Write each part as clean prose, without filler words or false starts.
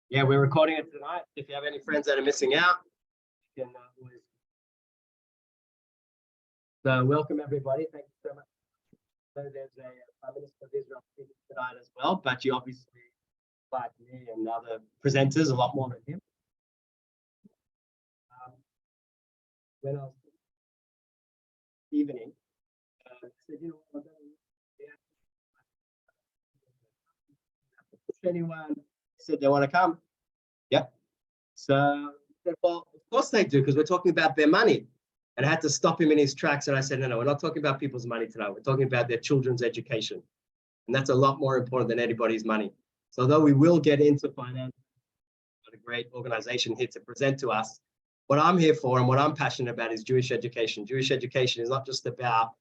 Yeah, we're recording it tonight. If you have any friends that are missing out, you can always. So welcome everybody. Thank you so much. So there's a Prime Minister of Israel speaking tonight as well, but you obviously, like me and other presenters, a lot more than him. When I was evening, I said, you know what, push anyone said they want to come. Yep. So, well, of course they do, because we're talking about their money. And I had to stop him in his tracks. And I said, no, we're not talking about people's money tonight. We're talking about their children's education. And that's a lot more important than anybody's money. So although we will get into finance, what a great organization here to present to us, what I'm here for and what I'm passionate about is Jewish education. Jewish education is not just about,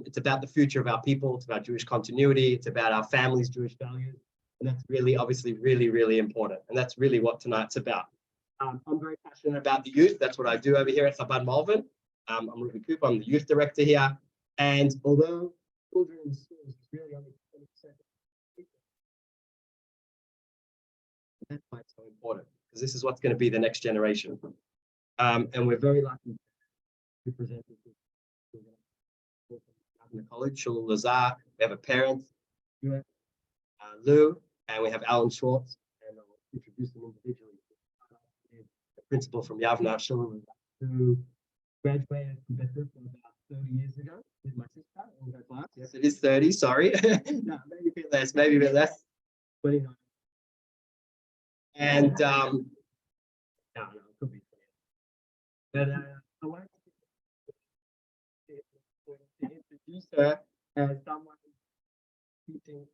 it's about the future of our people. It's about Jewish continuity. It's about our families' Jewish values. And that's really, obviously, really, really important. And that's really what tonight's about. I'm very passionate about the youth. That's what I do over here at Chabad Malvern. I'm Ruby Cooper. I'm the youth director here. And although children in schools is really only 20% of people, that's why it's so important, because this is what's going to be the next generation. And we're very lucky to present this in the college, Shul Lazar. We have a parent, Lou, and we have Alan Schwartz, and I'll introduce them individually. The principal from Yavna, Shul Lazar, who graduated from Bethel about 30 years ago with my sister in her class. Yes, it is 30, sorry. No, maybe a bit less, maybe a bit less. 29. And, no, it could be 20. But I wanted to introduce her as someone teaching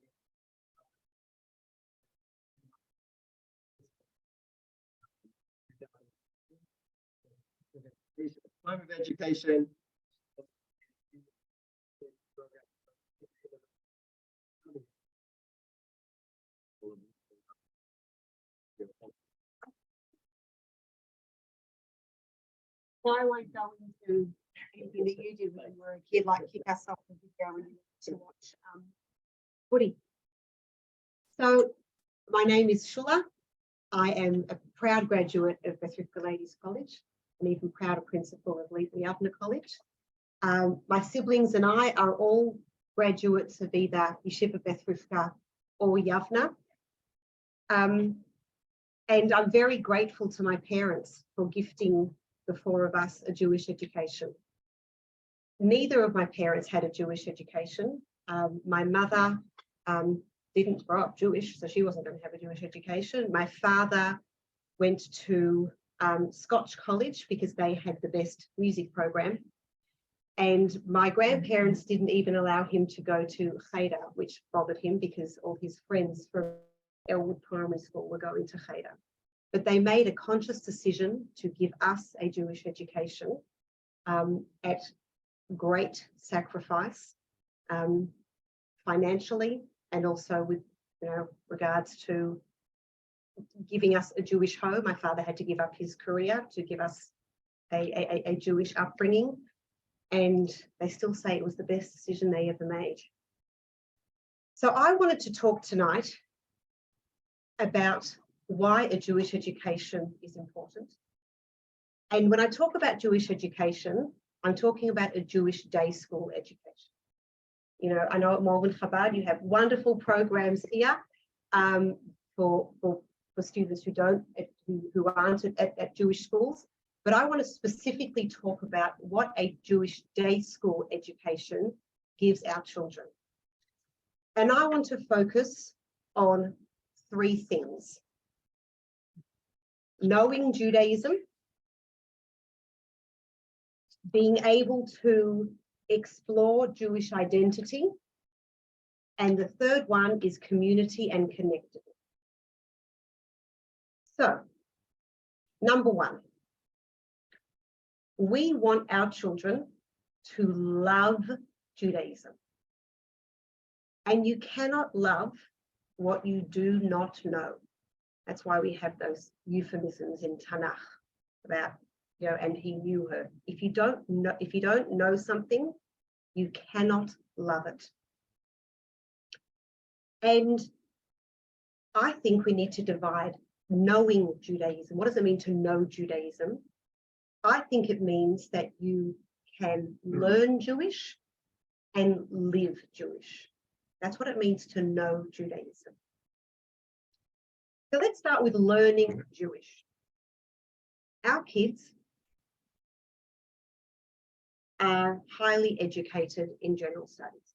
time of education. I won't go into anything that you did when you were a kid, like kick us off the video when you to watch footy. So my name is Shula. I am a proud graduate of Beth Rivka Ladies College, and even prouder principal of Yavna College. My siblings and I are all graduates of either Yeshiva Beth Rivka or Yavna. And I'm very grateful to my parents for gifting the four of us a Jewish education. Neither of my parents had a Jewish education. My mother didn't grow up Jewish, so she wasn't going to have a Jewish education. My father went to Scotch College because they had the best music program. And my grandparents didn't even allow him to go to Cheder, which bothered him because all his friends from Elwood Primary School were going to Cheder. But they made a conscious decision to give us a Jewish education at great sacrifice, financially, and also with regards to giving us a Jewish home. My father had to give up his career to give us a Jewish upbringing, and they still say it was the best decision they ever made. So I wanted to talk tonight about why a Jewish education is important. And when I talk about Jewish education, I'm talking about a Jewish day school education. You know, I know at Malvern Chabad you have wonderful programs here for students who aren't at Jewish schools, but I want to specifically talk about what a Jewish day school education gives our children. And I want to focus on three things: knowing Judaism, being able to explore Jewish identity, and the third one is community and connectedness. So, number one, we want our children to love Judaism. And you cannot love what you do not know. That's why we have those euphemisms in Tanakh about, and he knew her. If you don't know something, you cannot love it. And I think we need to divide knowing Judaism. What does it mean to know Judaism? I think it means that you can learn Jewish and live Jewish. That's what it means to know Judaism. So let's start with learning Jewish. Our kids are highly educated in general studies.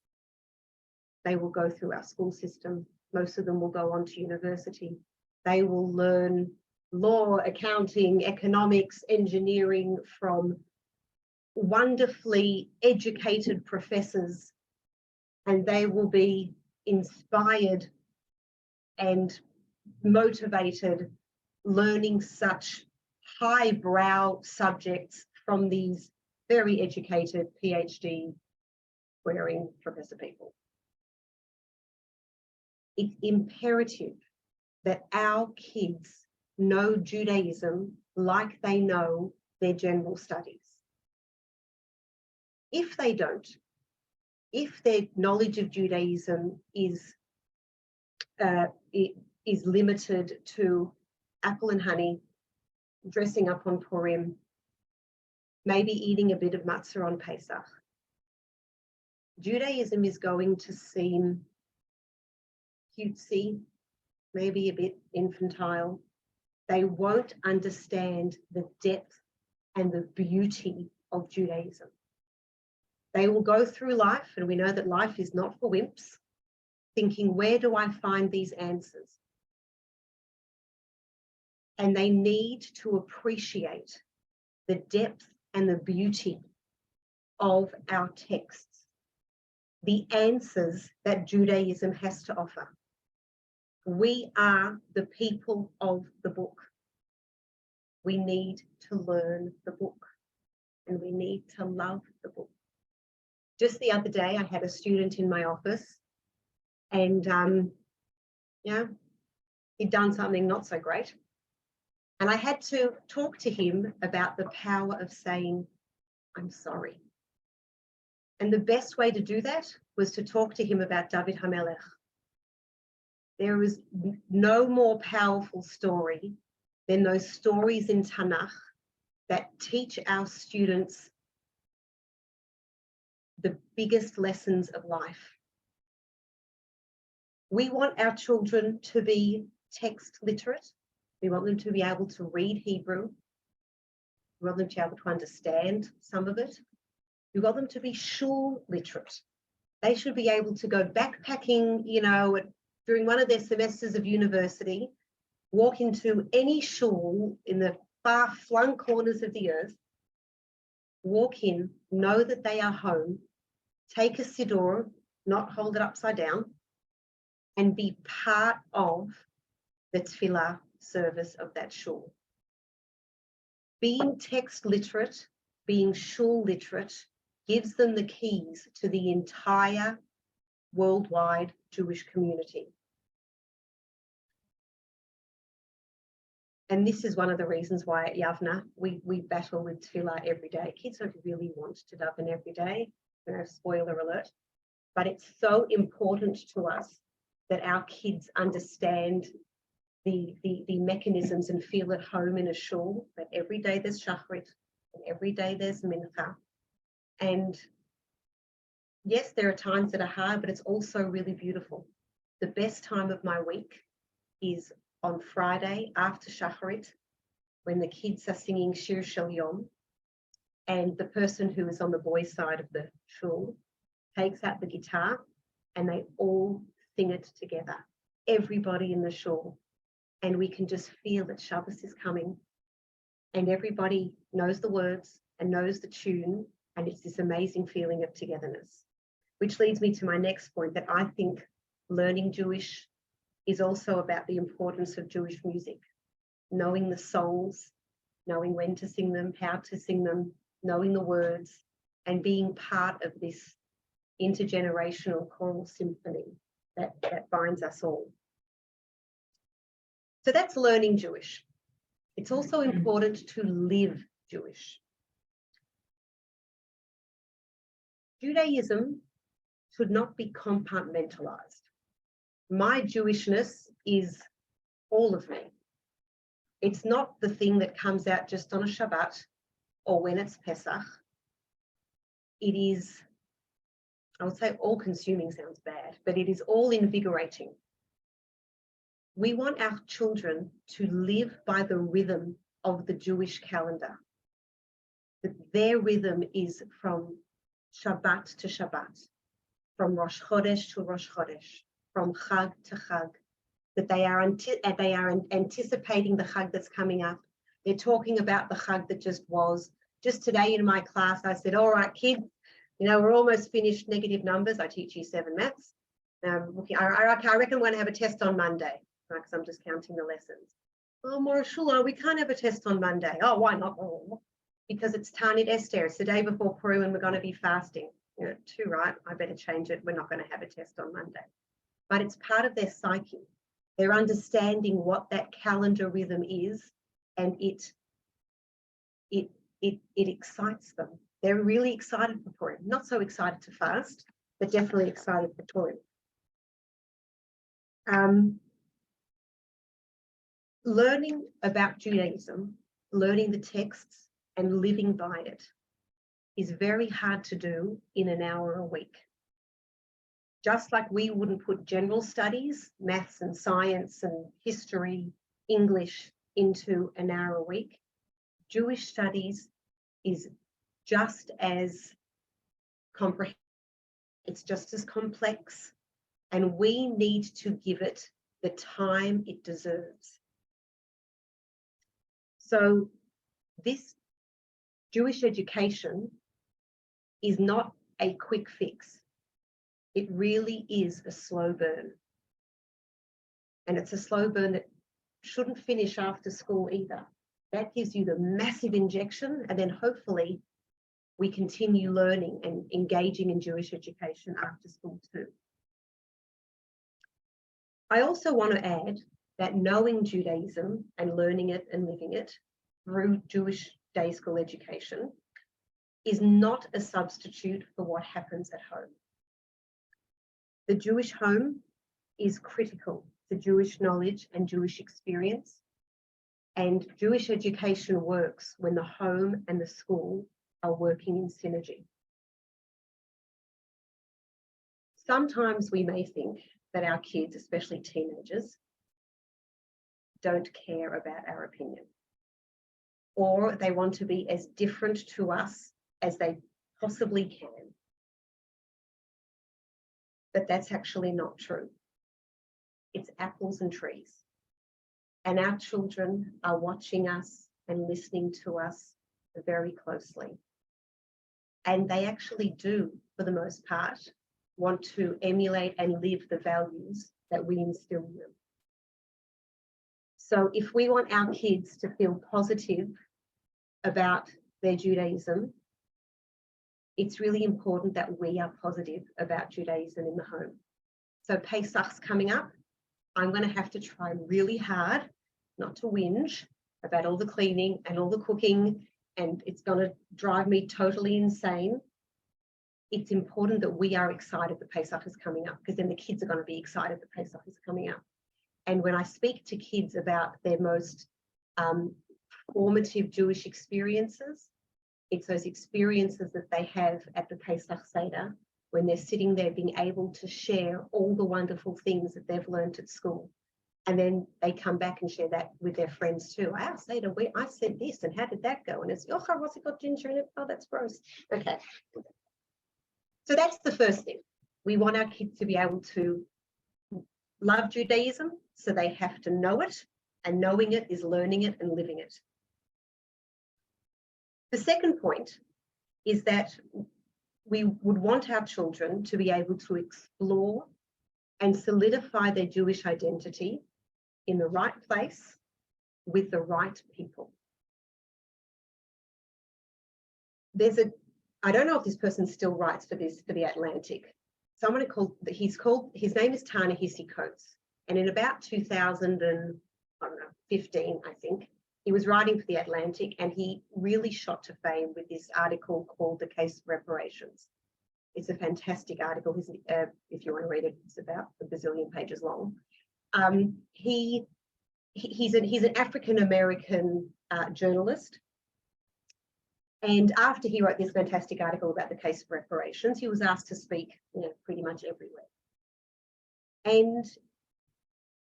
They will go through our school system. Most of them will go on to university. They will learn law, accounting, economics, engineering from wonderfully educated professors, and they will be inspired and motivated learning such highbrow subjects from these very educated PhD wearing professor people. It's imperative that our kids know Judaism like they know their general studies. If they don't, if their knowledge of Judaism is limited to apple and honey, dressing up on Purim, maybe eating a bit of matzah on Pesach, Judaism is going to seem cutesy, maybe a bit infantile. They won't understand the depth and the beauty of Judaism. They will go through life, and we know that life is not for wimps, thinking, where do I find these answers? And they need to appreciate the depth and the beauty of our texts, the answers that Judaism has to offer. We are the people of the book. We need to learn the book, and we need to love the book. Just the other day, I had a student in my office, and he'd done something not so great. And I had to talk to him about the power of saying, I'm sorry. And the best way to do that was to talk to him about David HaMelech. There is no more powerful story than those stories in Tanakh that teach our students the biggest lessons of life. We want our children to be text literate. We want them to be able to read Hebrew. We want them to be able to understand some of it. We want them to be shul literate. They should be able to go backpacking, during one of their semesters of university, walk into any shul in the far-flung corners of the earth, walk in, know that they are home, take a siddur, not hold it upside down, and be part of the tefillah service of that shul. Being text literate, being shul literate, gives them the keys to the entire worldwide Jewish community. And this is one of the reasons why at Yavna we battle with tefillah every day. Kids don't really want to daven every day, spoiler alert, but it's so important to us that our kids understand the mechanisms and feel at home in a shul, that every day there's shachrit and every day there's mincha. And yes, there are times that are hard, but it's also really beautiful. The best time of my week is on Friday after Shacharit, when the kids are singing Shir Shel Yom, and the person who is on the boys' side of the shul takes out the guitar and they all sing it together, everybody in the shul. And we can just feel that Shabbos is coming, and everybody knows the words and knows the tune, and it's this amazing feeling of togetherness. Which leads me to my next point, that I think learning Jewish is also about the importance of Jewish music, knowing the songs, knowing when to sing them, how to sing them, knowing the words, and being part of this intergenerational choral symphony that binds us all. So that's learning Jewish. It's also important to live Jewish. Judaism should not be compartmentalized. My Jewishness is all of me. It's not the thing that comes out just on a Shabbat or when it's Pesach. It is, I would say all consuming sounds bad, but it is all invigorating. We want our children to live by the rhythm of the Jewish calendar. That their rhythm is from Shabbat to Shabbat, from Rosh Chodesh to Rosh Chodesh, from Chag to Chag, that they are anticipating the Chag that's coming up. They're talking about the Chag that just was. Just today in my class, I said, all right, kids, you know, we're almost finished negative numbers. I teach year 7 maths. I reckon we're going to have a test on Monday, right? Because I'm just counting the lessons. Oh, Morashula, we can't have a test on Monday. Oh, why not? Oh, because it's Tanit Esther. It's the day before Purim and we're going to be fasting. You know, too right. I better change it. We're not going to have a test on Monday. But it's part of their psyche. They're understanding what that calendar rhythm is, and it excites them. They're really excited for Purim. Not so excited to fast, but definitely excited for Purim. Learning about Judaism, learning the texts and living by it is very hard to do in an hour a week. Just like we wouldn't put general studies, maths and science and history, English into an hour a week, Jewish studies is just as comprehensive, it's just as complex, and we need to give it the time it deserves. So this Jewish education is not a quick fix. It really is a slow burn. And it's a slow burn that shouldn't finish after school either. That gives you the massive injection, and then hopefully we continue learning and engaging in Jewish education after school too. I also want to add that knowing Judaism and learning it and living it through Jewish day school education is not a substitute for what happens at home. The Jewish home is critical to Jewish knowledge and Jewish experience, and Jewish education works when the home and the school are working in synergy. Sometimes we may think that our kids, especially teenagers, don't care about our opinion, or they want to be as different to us as they possibly can. But that's actually not true. It's apples and trees. And our children are watching us and listening to us very closely. And they actually do, for the most part, want to emulate and live the values that we instill in them. So if we want our kids to feel positive about their Judaism, it's really important that we are positive about Judaism in the home. So Pesach's coming up. I'm going to have to try really hard not to whinge about all the cleaning and all the cooking, and it's going to drive me totally insane. It's important that we are excited that Pesach is coming up, because then the kids are going to be excited that Pesach is coming up. And when I speak to kids about their most formative Jewish experiences, it's those experiences that they have at the Pesach Seder, when they're sitting there being able to share all the wonderful things that they've learned at school. And then they come back and share that with their friends too. I said this, and how did that go? And it's, oh, what's it got ginger in it? Oh, that's gross. Okay. So that's the first thing. We want our kids to be able to love Judaism, so they have to know it, and knowing it is learning it and living it. The second point is that we would want our children to be able to explore and solidify their Jewish identity in the right place with the right people. I don't know if this person still writes for the Atlantic. Someone his name is Ta-Nehisi Coates. And in about 2015, I think, he was writing for the Atlantic, and he really shot to fame with this article called The Case of Reparations. It's a fantastic article. If you want to read it, it's about a bazillion pages long. He's an African-American journalist. And after he wrote this fantastic article about the case of reparations, he was asked to speak, pretty much everywhere. And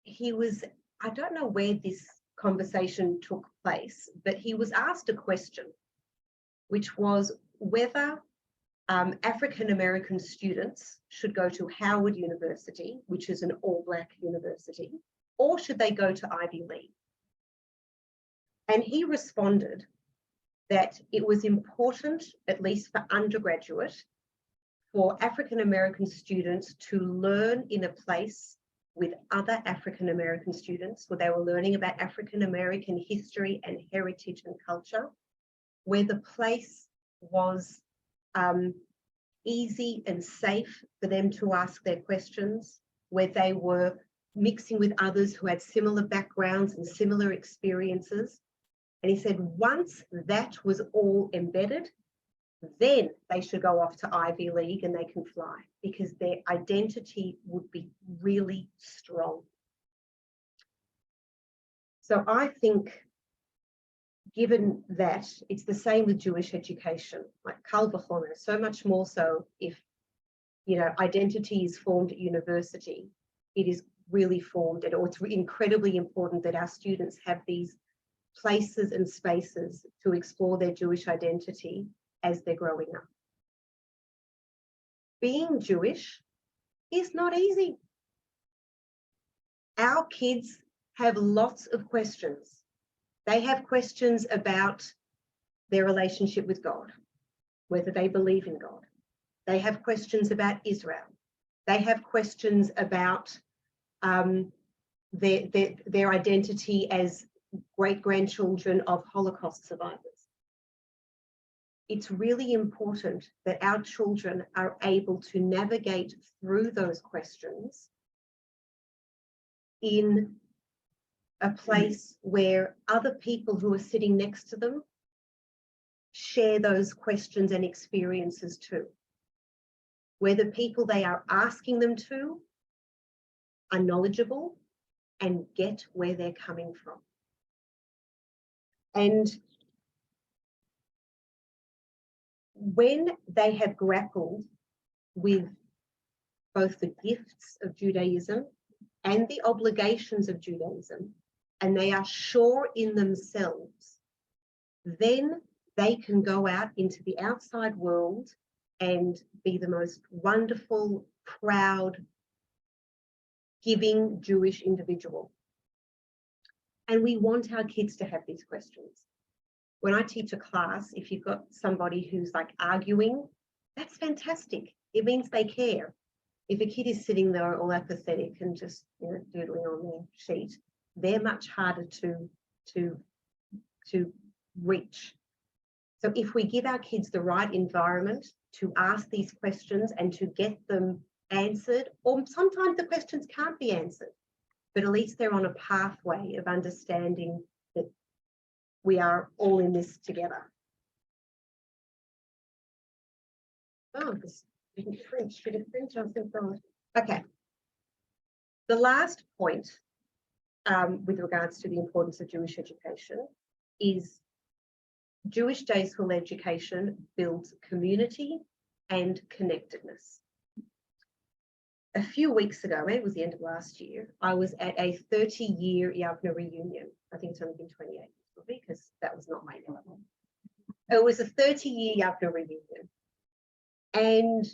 he was, I don't know where this conversation took place, but he was asked a question, which was whether African-American students should go to Howard University, which is an all-black university, or should they go to Ivy League? And he responded that it was important, at least for undergraduate, for African-American students to learn in a place with other African-American students, where they were learning about African-American history and heritage and culture, where the place was easy and safe for them to ask their questions, where they were mixing with others who had similar backgrounds and similar experiences. And he said, once that was all embedded, then they should go off to Ivy League and they can fly, because their identity would be really strong. So I think, given that, it's the same with Jewish education, like Kal v'chomer, so much more so if, identity is formed at university, it is really formed, or it's incredibly important that our students have these places and spaces to explore their Jewish identity as they're growing up. Being Jewish is not easy. Our kids have lots of questions. They have questions about their relationship with God, whether they believe in God. They have questions about Israel. They have questions about their identity as great-grandchildren of Holocaust survivors. It's really important that our children are able to navigate through those questions in a place where other people who are sitting next to them share those questions and experiences too, where the people they are asking them to are knowledgeable and get where they're coming from. And when they have grappled with both the gifts of Judaism and the obligations of Judaism, and they are sure in themselves, then they can go out into the outside world and be the most wonderful, proud, giving Jewish individual. And we want our kids to have these questions. When I teach a class, if you've got somebody who's like arguing, that's fantastic. It means they care. If a kid is sitting there all apathetic and just doodling on their sheet, they're much harder to reach. So if we give our kids the right environment to ask these questions and to get them answered, or sometimes the questions can't be answered, but at least they're on a pathway of understanding that we are all in this together. Oh, this didn't French, bit of French, I think. Okay. The last point with regards to the importance of Jewish education is Jewish day school education builds community and connectedness. A few weeks ago, it was the end of last year, I was at a 30-year Yavna reunion. I think it's only been 28 years, because that was not my level. It was a 30-year Yavna reunion. And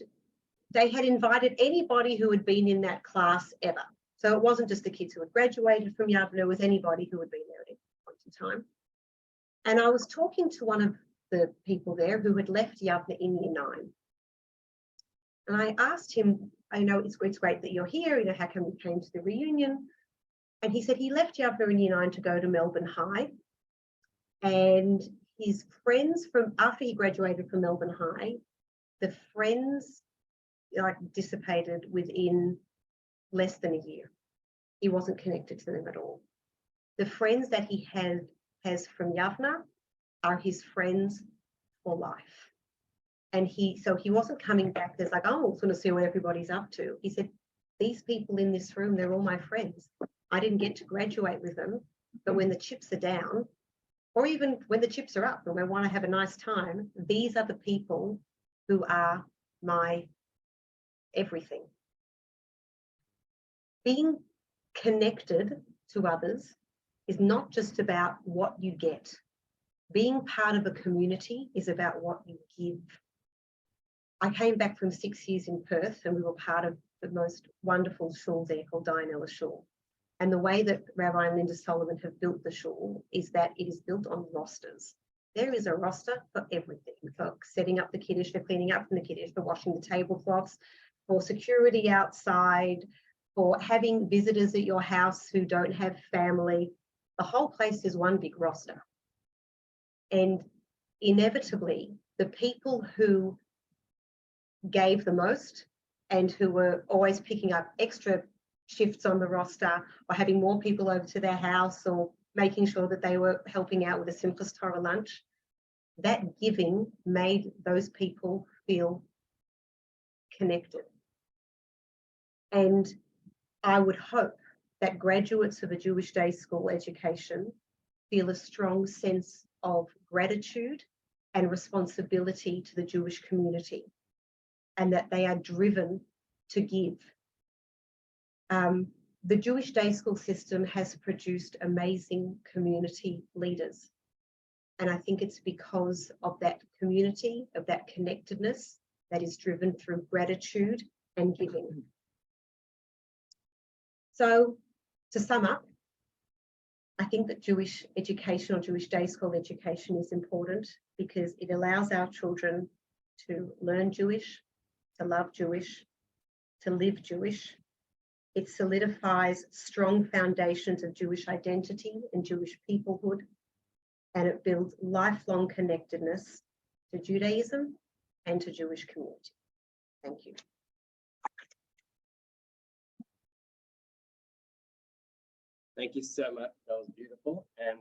they had invited anybody who had been in that class ever. So it wasn't just the kids who had graduated from Yavna, it was anybody who had been there at any point in time. And I was talking to one of the people there who had left Yavna in year 9. And I asked him, I know it's great that you're here, how come you came to the reunion? And he said he left Yavna in year 9 to go to Melbourne High. And his friends after he graduated from Melbourne High, the friends dissipated within less than a year. He wasn't connected to them at all. The friends that he has from Yavna are his friends for life. And so he wasn't coming back. There's like, oh, I was going to see what everybody's up to. He said, these people in this room, they're all my friends. I didn't get to graduate with them, but when the chips are down, or even when the chips are up and I want to have a nice time, these are the people who are my everything. Being connected to others is not just about what you get. Being part of a community is about what you give. I came back from 6 years in Perth and we were part of the most wonderful shul there called Dianella Shul. And the way that Rabbi and Linda Solomon have built the shul is that it is built on rosters. There is a roster for everything, for setting up the kiddush, for cleaning up from the kiddush, for washing the tablecloths, for security outside, for having visitors at your house who don't have family. The whole place is one big roster. And inevitably, the people who gave the most and who were always picking up extra shifts on the roster or having more people over to their house or making sure that they were helping out with a simplest Torah lunch, that giving made those people feel connected. And I would hope that graduates of a Jewish day school education feel a strong sense of gratitude and responsibility to the Jewish community, and that they are driven to give. The Jewish day school system has produced amazing community leaders. And I think it's because of that community, of that connectedness that is driven through gratitude and giving. So to sum up, I think that Jewish education or Jewish day school education is important because it allows our children to learn Jewish, to love Jewish, to live Jewish. It solidifies strong foundations of Jewish identity and Jewish peoplehood, and it builds lifelong connectedness to Judaism and to Jewish community. Thank you. Thank you so much. That was beautiful. And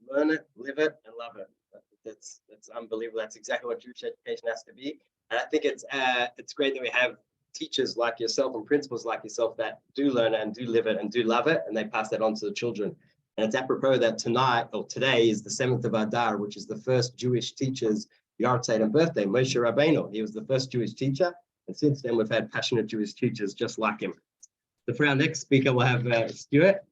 learn it, live it, and love it. That's unbelievable. That's exactly what Jewish education has to be. And I think it's great that we have teachers like yourself and principals like yourself that do learn it and do live it and do love it, and they pass that on to the children. And it's apropos that today is the 7th of Adar, which is the first Jewish teacher's Yahrzeit and birthday, Moshe Rabbeinu. He was the first Jewish teacher, and since then we've had passionate Jewish teachers just like him. So for our next speaker, we'll have Stuart.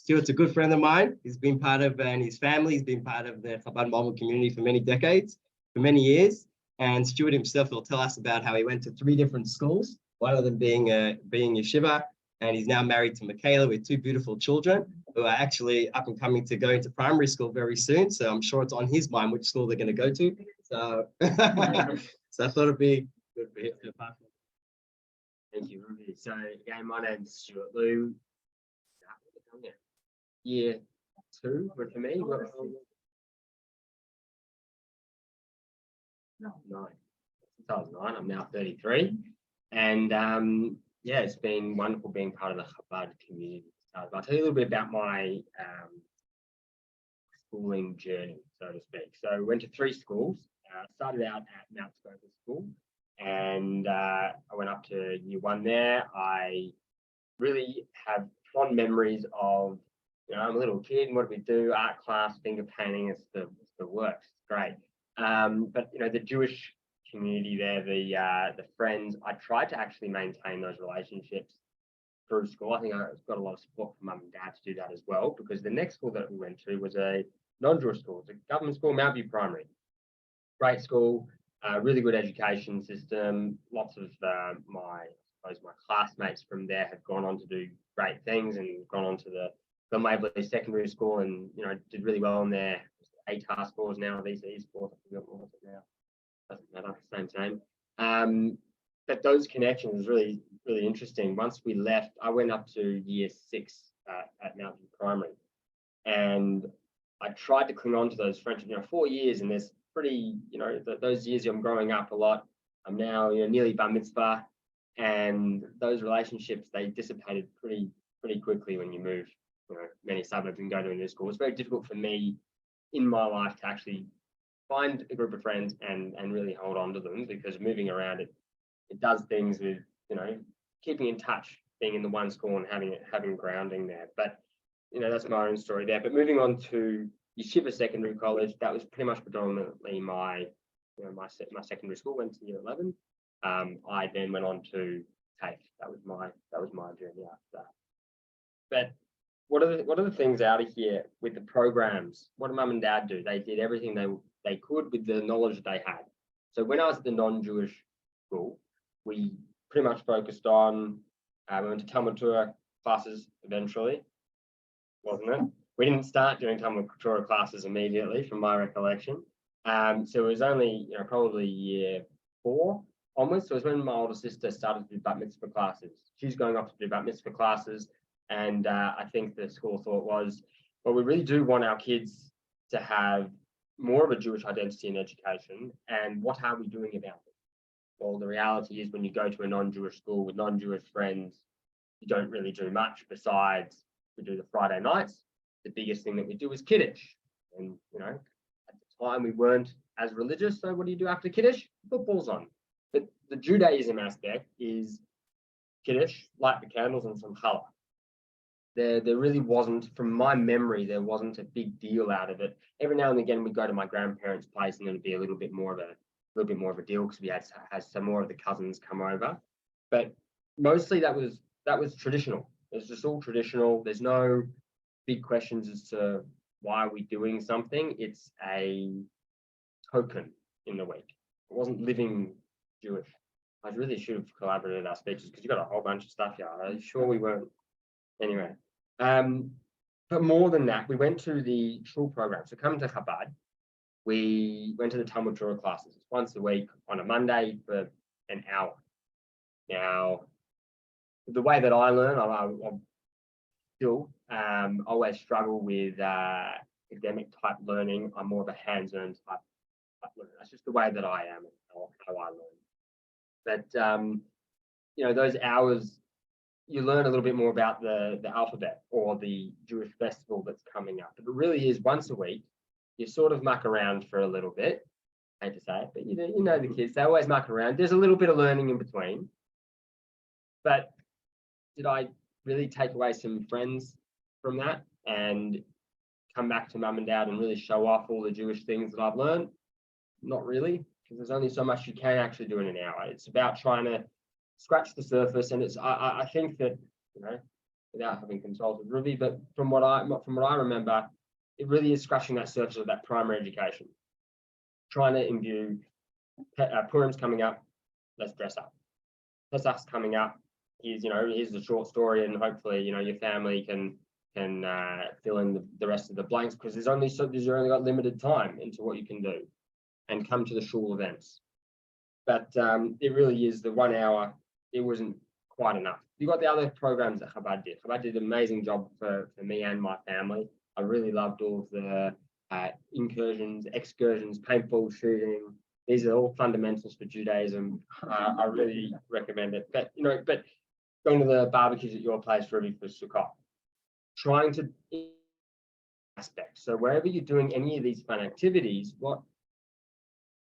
Stuart's a good friend of mine. He's been part of, and his family's been part of the Chabad Malvern community for many decades, for many years. And Stuart himself will tell us about how he went to 3 different schools, one of them being yeshiva, and he's now married to Michaela with 2 beautiful children who are actually up and coming to go into primary school very soon. So I'm sure it's on his mind which school they're going to go to. So, so I thought it'd be good for him to pass on. Thank you, Ruby. So again, my name's Stuart Liu. Year 2, but for me, no, 9. Since I was 9, I'm now 33, and yeah, it's been wonderful being part of the Chabad community. So I'll tell you a little bit about my schooling journey, so to speak. So I went to 3 schools. Started out at Mount Scopus School, and I went up to year 1 there. I really have fond memories of, I'm a little kid, and what do we do? Art class, finger painting, it's the works. It's great. But the Jewish community there, the friends, I tried to actually maintain those relationships through school. I think I got a lot of support from mum and dad to do that as well, because the next school that we went to was a non-Jewish school. It's a government school, Mount View Primary. Great school, really good education system. Lots of my classmates from there have gone on to do great things and gone on to the Waverley Secondary School, and did really well in their ATAR scores now, VCE scores. I forgot what it now. Doesn't matter, same. But those connections was really, really interesting. Once we left, I went up to year 6 at Mount View Primary, and I tried to cling on to those friendships. 4 years, and there's pretty, those years I'm growing up a lot. I'm now nearly bar mitzvah, and those relationships, they dissipated pretty quickly when you move many suburbs and go to a new school. It's very difficult for me in my life to actually find a group of friends and really hold on to them, because moving around it does things with, you know, keeping in touch, being in the one school and having grounding there. But you know, that's my own story there. But moving on to Yeshiva Secondary College, that was pretty much predominantly my secondary school. Went to year 11. I then went on to TAFE. That was my journey after that. But what are the things out of here with the programs? What did mum and dad do? They did everything they could with the knowledge that they had. So when I was at the non-Jewish school, we pretty much focused on, we went to Talmud Torah classes eventually, wasn't it? We didn't start doing Talmud Torah classes immediately, from my recollection. So it was only, you know, probably year 4 onwards. So it was when my older sister started to do bat mitzvah classes. She's going off to do bat mitzvah classes. And I think the school thought was, well, we really do want our kids to have more of a Jewish identity in education. And what are we doing about it? Well, the reality is, when you go to a non-Jewish school with non-Jewish friends, you don't really do much besides we do the Friday nights. The biggest thing that we do is Kiddush. And, you know, at the time we weren't as religious. So what do you do after Kiddush? Football's on. But the Judaism aspect is Kiddush, light the candles, and some challah. There really wasn't, from my memory, there wasn't a big deal out of it. Every now and again, we go to my grandparents' place, and it'd be a little bit more of a deal, because we had some more of the cousins come over. But mostly that was traditional. It's just all traditional. There's no big questions as to why are we doing something. It's a token in the week. It wasn't living Jewish. I really should have collaborated our speeches, because you got a whole bunch of stuff here. Are you sure we weren't? Anyway, but more than that, we went to the shul program. So coming to Chabad, we went to the Talmud Torah classes once a week on a Monday for an hour. Now, the way that I learn, I still always struggle with academic type learning. I'm more of a hands-on type learner. That's just the way that I am, and how I learn. But you know, those hours, you learn a little bit more about the alphabet or the Jewish festival that's coming up. But it really is once a week. You sort of muck around for a little bit. I hate to say it, but you know the kids, they always muck around. There's a little bit of learning in between. But did I really take away some friends from that and come back to mum and dad and really show off all the Jewish things that I've learned? Not really, because there's only so much you can actually do in an hour. It's about trying to scratch the surface, and I think that, you know, without having consulted Ruby, but from what I remember, it really is scratching that surface of that primary education. Trying to imbue Purim's coming up, let's dress up. Pesach's coming up, here's the short story, and hopefully, you know, your family can fill in the rest of the blanks, because there's only got limited time into what you can do, and come to the shul events. But it really is the 1 hour. It wasn't quite enough. You got the other programs that Chabad did. Chabad did an amazing job for me and my family. I really loved all of the incursions, excursions, paintball shooting. These are all fundamentals for Judaism. I really recommend it. But going to the barbecues at your place, Ruby, for Sukkot, trying to aspect. So wherever you're doing any of these fun activities, what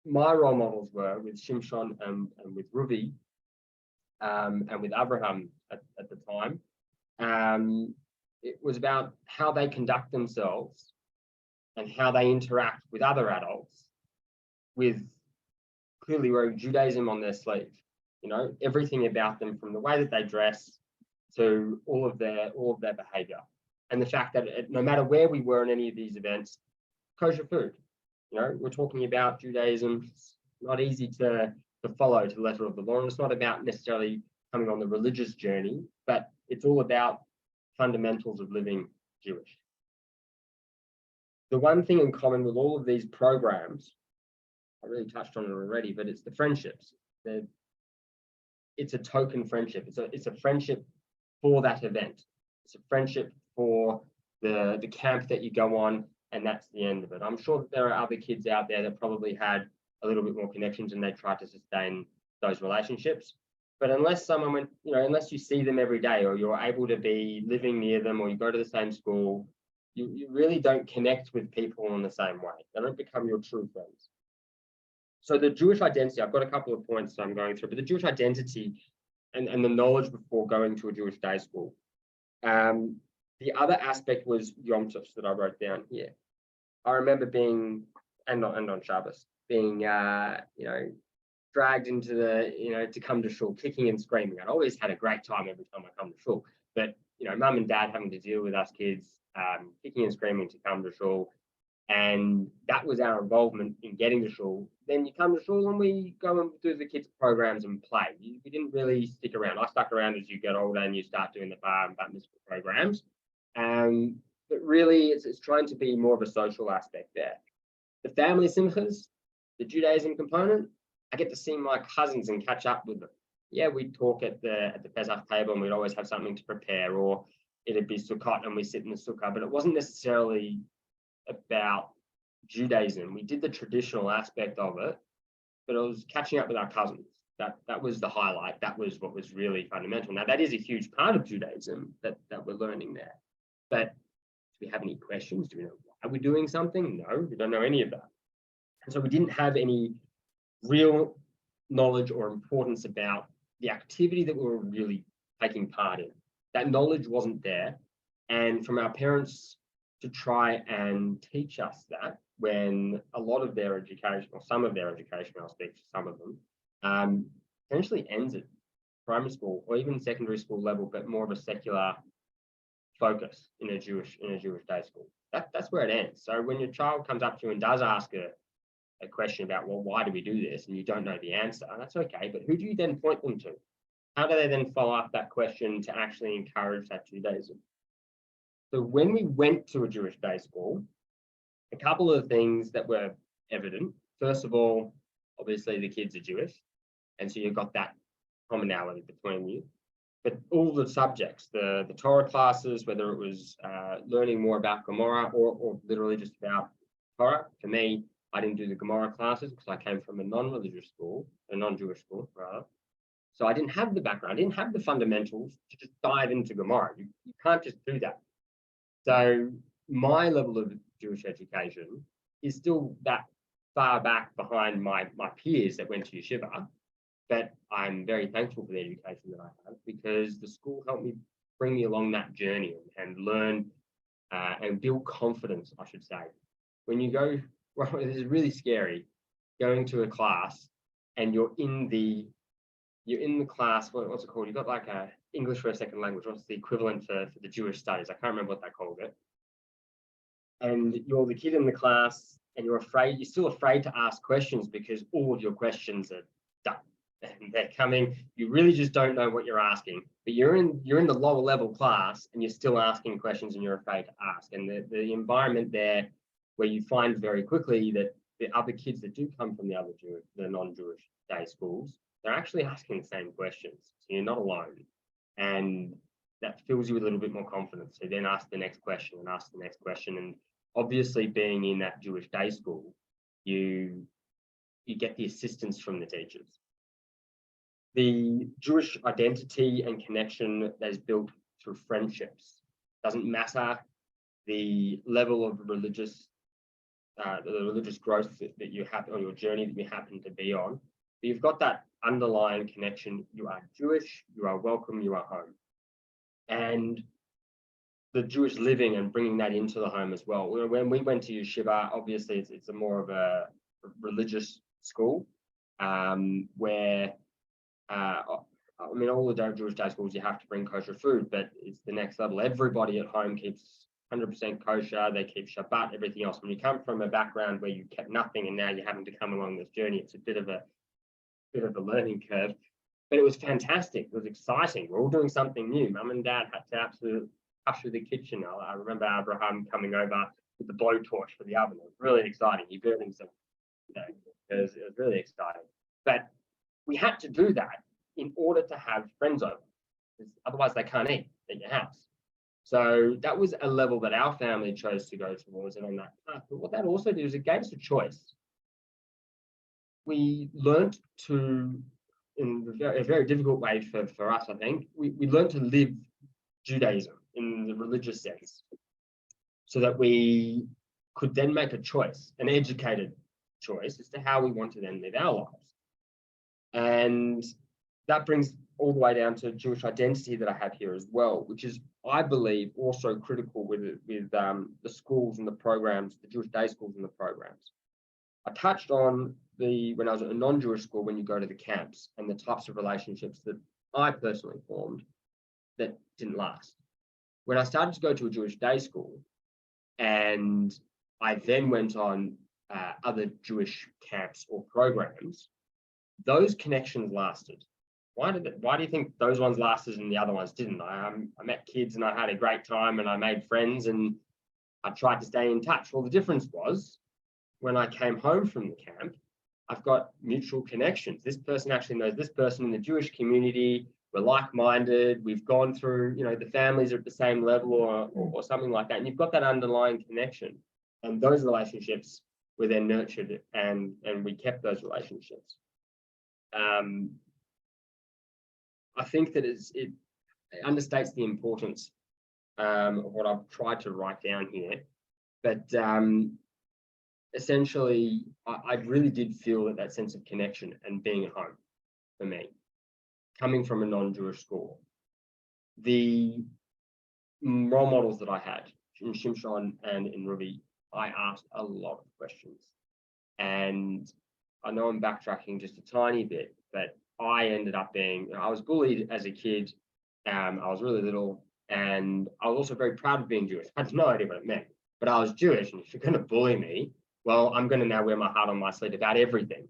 my role models were with Shimshon and with Ruby and with Abraham at the time, it was about how they conduct themselves and how they interact with other adults, with clearly wearing Judaism on their sleeve. You know, everything about them, from the way that they dress to all of their behavior, and the fact that no matter where we were in any of these events, kosher food. You know, we're talking about Judaism. It's not easy to follow to the letter of the law, and it's not about necessarily coming on the religious journey, but it's all about fundamentals of living Jewish. The one thing in common with all of these programs, I really touched on it already, but it's the friendships. It's a token friendship. It's a friendship for that event. It's a friendship for the camp that you go on, and that's the end of it. I'm sure that there are other kids out there that probably had a little bit more connections and they tried to sustain those relationships. But unless unless you see them every day, or you're able to be living near them, or you go to the same school, you really don't connect with people in the same way. They don't become your true friends. So the Jewish identity, I've got a couple of points I'm going through, but the Jewish identity and the knowledge before going to a Jewish day school. The other aspect was Yom Tovs that I wrote down here. I remember being, and on Shabbos, being, dragged into to come to shul, kicking and screaming. I'd always had a great time every time I come to shul, but, mum and dad having to deal with us kids, kicking and screaming to come to shul. And that was our involvement in getting to shul. Then you come to shul and we go and do the kids' programs and play. We didn't really stick around. I stuck around as you get older and you start doing the bar and bat mitzvah programs. But really, it's trying to be more of a social aspect there. The family simchas, the Judaism component, I get to see my cousins and catch up with them. Yeah, we'd talk at the Pesach table and we'd always have something to prepare, or it'd be Sukkot and we sit in the sukkah, but it wasn't necessarily about Judaism. We did the traditional aspect of it, but it was catching up with our cousins. That was the highlight. That was what was really fundamental. Now, that is a huge part of Judaism that we're learning there. But do we have any questions? Do we know why we're doing something? No, we don't know any of that. And so we didn't have any real knowledge or importance about the activity that we were really taking part in. That knowledge wasn't there. And from our parents to try and teach us that, when a lot of their education, or some of their education, I'll speak to some of them, essentially ends at primary school or even secondary school level, but more of a secular focus in a Jewish day school. That's where it ends. So when your child comes up to you and does ask a question about, well, why do we do this? And you don't know the answer, that's okay. But who do you then point them to? How do they then follow up that question to actually encourage that Judaism? So when we went to a Jewish day school, a couple of things that were evident. First of all, obviously the kids are Jewish. And so you've got that commonality between you. But all the subjects, the Torah classes, whether it was learning more about Gemara or literally just about Torah. For me, I didn't do the Gemara classes because I came from a non-religious school, a non-Jewish school, rather. So I didn't have the background, I didn't have the fundamentals to just dive into Gemara. You can't just do that. So my level of Jewish education is still that far back behind my peers that went to yeshiva. But I'm very thankful for the education that I have, because the school helped me bring me along that journey and learn and build confidence, I should say. When you go, well, this is really scary, going to a class and you're in the class, what's it called? You've got like a English for a second language. What's the equivalent for the Jewish studies? I can't remember what they called it. And you're the kid in the class and you're still afraid to ask questions because all of your questions are done. And they're coming, you really just don't know what you're asking, but you're in the lower level class and you're still asking questions and you're afraid to ask. And the environment there, where you find very quickly that the other kids that do come from the non-Jewish day schools, they're actually asking the same questions. So you're not alone. And that fills you with a little bit more confidence. So then ask the next question and ask the next question. And obviously being in that Jewish day school, you get the assistance from the teachers. The Jewish identity and connection that is built through friendships. Doesn't matter the level of religious growth that you have, or your journey that you happen to be on. But you've got that underlying connection. You are Jewish, you are welcome, you are home. And the Jewish living and bringing that into the home as well. When we went to yeshiva, obviously it's a more of a religious school where all the Jewish day schools, you have to bring kosher food, but it's the next level. Everybody at home keeps 100% kosher. They keep Shabbat, everything else. When you come from a background where you kept nothing and now you're having to come along this journey, it's a bit of a learning curve. But it was fantastic. It was exciting. We're all doing something new. Mum and Dad had to absolutely usher the kitchen. I remember Abraham coming over with the blowtorch for the oven. It was really exciting. He burnt himself. It was really exciting. But we had to do that in order to have friends over, because otherwise they can't eat at your house. So that was a level that our family chose to go towards and on that path. But what that also did is it gave us a choice. We learned to, in a very difficult way for us, I think, we learned to live Judaism in the religious sense, so that we could then make a choice, an educated choice as to how we want to then live our lives. And that brings all the way down to Jewish identity that I have here as well, which is, I believe, also critical with the schools and the programs, the Jewish day schools and the programs. I touched on when I was at a non-Jewish school, when you go to the camps, and the types of relationships that I personally formed that didn't last. When I started to go to a Jewish day school, and I then went on other Jewish camps or programs, those connections lasted. Why do you think those ones lasted and the other ones didn't? I met kids and I had a great time and I made friends and I tried to stay in touch. Well, the difference was when I came home from the camp, I've got mutual connections. This person actually knows this person in the Jewish community. We're like-minded. We've gone through, the families are at the same level or something like that. And you've got that underlying connection. And those relationships were then nurtured and we kept those relationships. I think that it understates the importance of what I've tried to write down here. But essentially, I really did feel that sense of connection and being at home for me, coming from a non-Jewish school. The role models that I had in Shimshon and in Ruby, I asked a lot of questions. And I know I'm backtracking just a tiny bit, but I ended up I was bullied as a kid. I was really little, and I was also very proud of being Jewish. I had no idea what it meant, but I was Jewish, and if you're going to bully me, well, I'm going to now wear my heart on my sleeve about everything.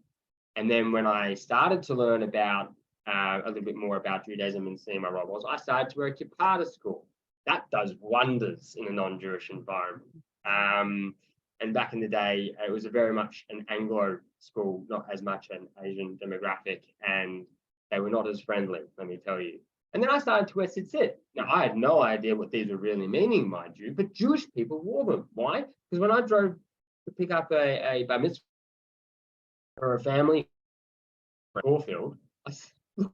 And then when I started to learn about a little bit more about Judaism and seeing my role models, I started to wear a kippah to school. That does wonders in a non-Jewish environment. And back in the day, it was very much an Anglo school, not as much an Asian demographic, and they were not as friendly, let me tell you. And then I started to wear tzitzit. Now, I had no idea what these were really meaning, mind you, but Jewish people wore them. Why? Because when I drove to pick up a bar mitzvah for a family in Caulfield, I saw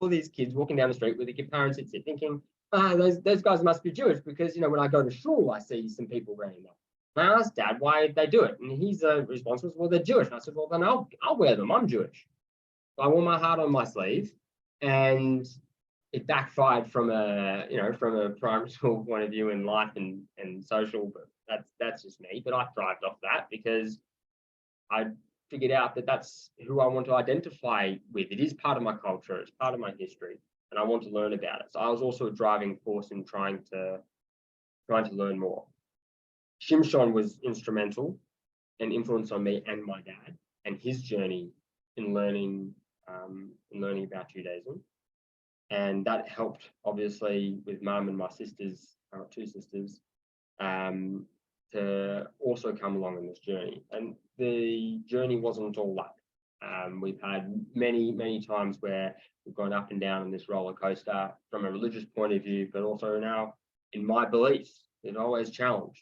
all these kids walking down the street with a kippah and tzitzit, thinking, those guys must be Jewish, because, when I go to shul, I see some people wearing that. And I asked Dad why they do it, and his response was, well, they're Jewish. And I said, well, then I'll wear them. I'm Jewish. So I wore my heart on my sleeve, and it backfired from a primary school point of view in life and social, but that's just me. But I thrived off that because I figured out that that's who I want to identify with. It is part of my culture. It's part of my history, and I want to learn about it. So I was also a driving force in trying to learn more. Shimshon was instrumental and influence on me and my dad and his journey in learning about Judaism. And that helped, obviously, with Mum and my sisters, two sisters, to also come along in this journey. And the journey wasn't all luck. We've had many, many times where we've gone up and down on this roller coaster from a religious point of view, but also now in my beliefs, it's always challenged.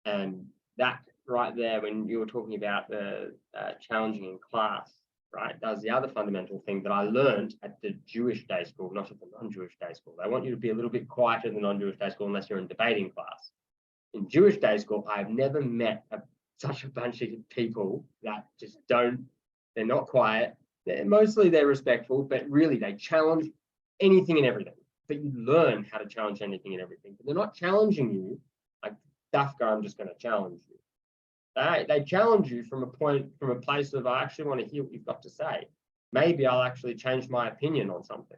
And that right there, when you were talking about the challenging in class, right, that was the other fundamental thing that I learned at the Jewish day school, not at the non-Jewish day school. They want you to be a little bit quieter in the non-Jewish day school unless you're in debating class. In Jewish day school, I've never met such a bunch of people that just they're not quiet. They're respectful, but really they challenge anything and everything. But you learn how to challenge anything and everything. But they're not challenging you like, Dafka, I'm just going to challenge you. They challenge you from a place of, I actually want to hear what you've got to say. Maybe I'll actually change my opinion on something.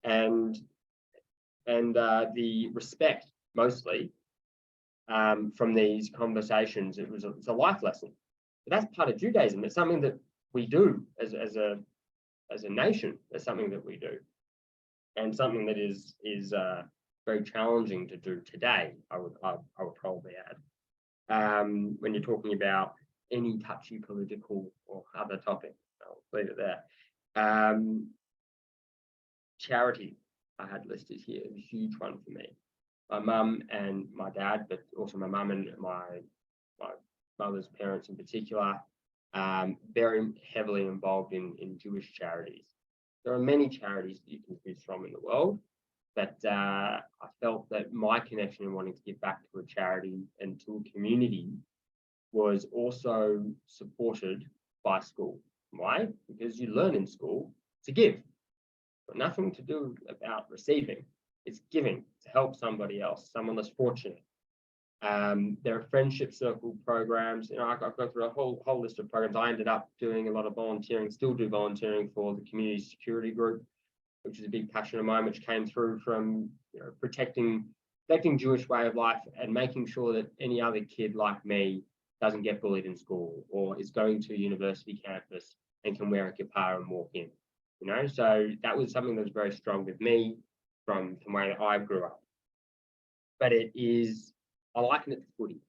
And the respect, mostly, from these conversations, it's a life lesson. But that's part of Judaism. It's something that we do as a nation. It's something that we do, and something that is very challenging to do today. I would probably add. When you're talking about any touchy political or other topic, I'll leave it there. Charity, I had listed here, a huge one for me. My mum and my dad, but also my mum and my mother's parents in particular, very heavily involved in Jewish charities. There are many charities that you can choose from in the world, but I felt that my connection in wanting to give back to a charity and to a community was also supported by school. Why? Because you learn in school to give, but nothing to do about receiving. It's giving to help somebody else, someone less fortunate. There are friendship circle programs. I've gone through a whole list of programs. I ended up doing a lot of volunteering, still do volunteering for the community security group, which is a big passion of mine, which came through from protecting Jewish way of life and making sure that any other kid like me doesn't get bullied in school or is going to a university campus and can wear a kippah and walk in. So that was something that was very strong with me from the way that I grew up. But I liken it to footy,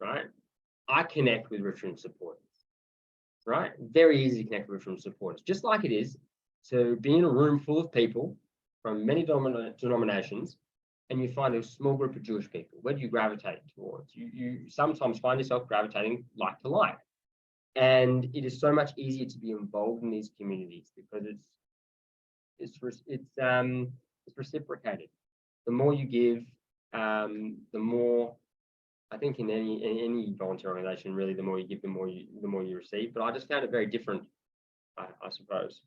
right? I connect with Richmond supporters, right? Very easy to connect with Richmond supporters, just like it is to be in a room full of people from many denominations, and you find a small group of Jewish people. Where do you gravitate towards? You sometimes find yourself gravitating like to like. And it is so much easier to be involved in these communities because it's reciprocated. The more you give, the more, I think in any volunteer organization, really, the more you give, the more you receive. But I just found it very different, I suppose.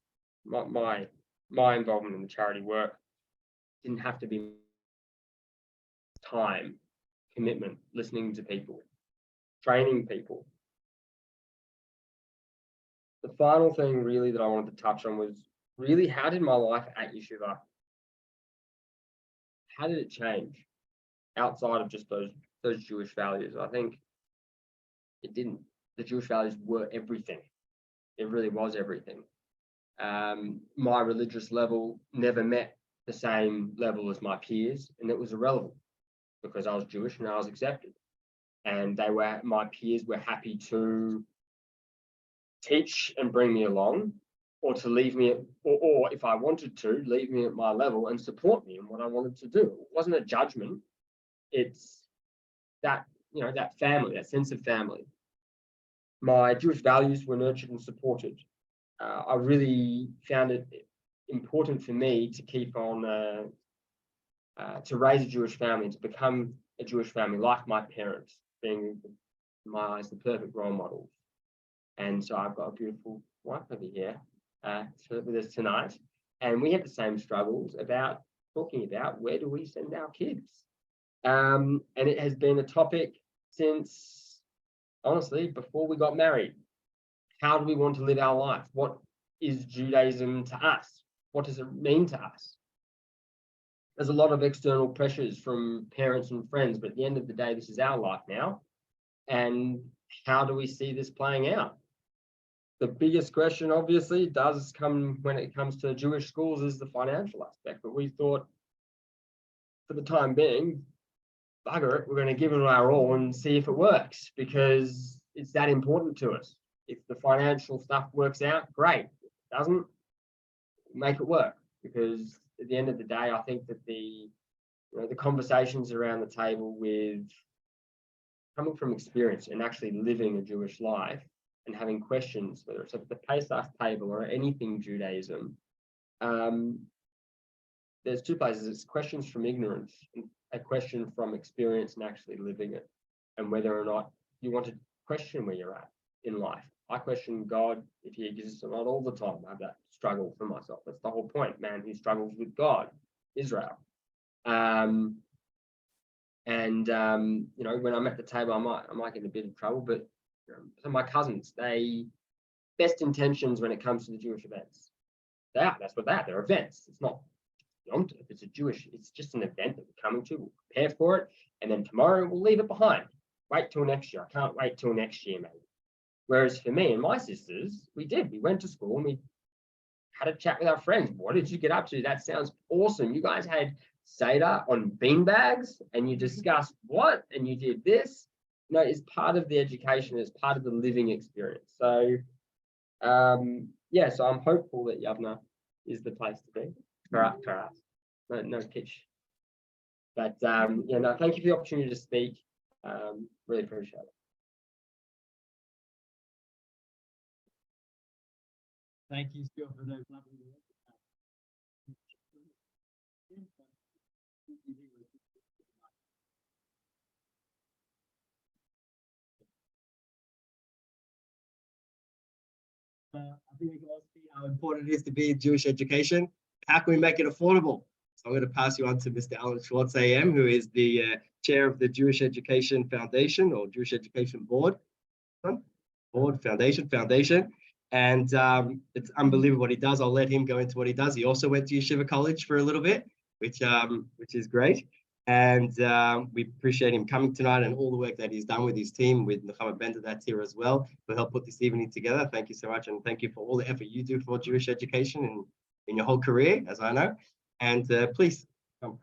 My involvement in the charity work didn't have to be time, commitment, listening to people, training people. The final thing really that I wanted to touch on was really, how did my life at Yeshiva, how did it change outside of just those Jewish values? I think it didn't. The Jewish values were everything. It really was everything. My religious level never met the same level as my peers, and it was irrelevant because I was Jewish and I was accepted. And my peers were happy to teach and bring me along, or to leave me, or if I wanted to, leave me at my level and support me in what I wanted to do. It wasn't a judgment. It's that, that family, that sense of family. My Jewish values were nurtured and supported. I really found it important for me to keep on, to raise a Jewish family, to become a Jewish family like my parents, being, in my eyes, the perfect role models. And so I've got a beautiful wife over here with us tonight, and we have the same struggles about talking about where do we send our kids. And it has been a topic since, honestly, before we got married. How do we want to live our life? What is Judaism to us? What does it mean to us? There's a lot of external pressures from parents and friends, but at the end of the day, this is our life now. And how do we see this playing out? The biggest question, obviously, does come when it comes to Jewish schools is the financial aspect. But we thought, for the time being, bugger it, we're going to give it our all and see if it works, because it's that important to us. If the financial stuff works out, great. If it doesn't, make it work. Because at the end of the day, I think that the conversations around the table with coming from experience and actually living a Jewish life and having questions, whether it's at the Pesach table or anything Judaism, there's two places. It's questions from ignorance and a question from experience and actually living it, and whether or not you want to question where you're at in life. I question God if he exists or not all the time. I have that struggle for myself. That's the whole point, man who struggles with God, Israel. When I'm at the table, I might get in a bit of trouble, but some of my cousins, they best intentions when it comes to the Jewish events. That's what they're events. It's not Yom Tov. It's just an event that we're coming to. We'll prepare for it, and then tomorrow we'll leave it behind. Wait till next year. I can't wait till next year, maybe. Whereas for me and my sisters, we went to school and we had a chat with our friends. What did you get up to? That sounds awesome. You guys had Seder on beanbags and you discussed what, and you did this. It's part of the education, it's part of the living experience. So, so I'm hopeful that Yavna is the place to be for us. No pitch. But, thank you for the opportunity to speak. Really appreciate it. Thank you, Scott, for those lovely words. I think we can all see how important it is to be in Jewish education. How can we make it affordable? So I'm going to pass you on to Mr. Alan Schwartz, AM, who is the chair of the Jewish Education Foundation or Jewish Education Board. Foundation. And it's unbelievable what he does. I'll let him go into what he does. He also went to Yeshiva College for a little bit, which is great. And we appreciate him coming tonight and all the work that he's done with his team, with Nechama Bender that's here as well, to help put this evening together. Thank you so much. And thank you for all the effort you do for Jewish education in your whole career, as I know. And please come.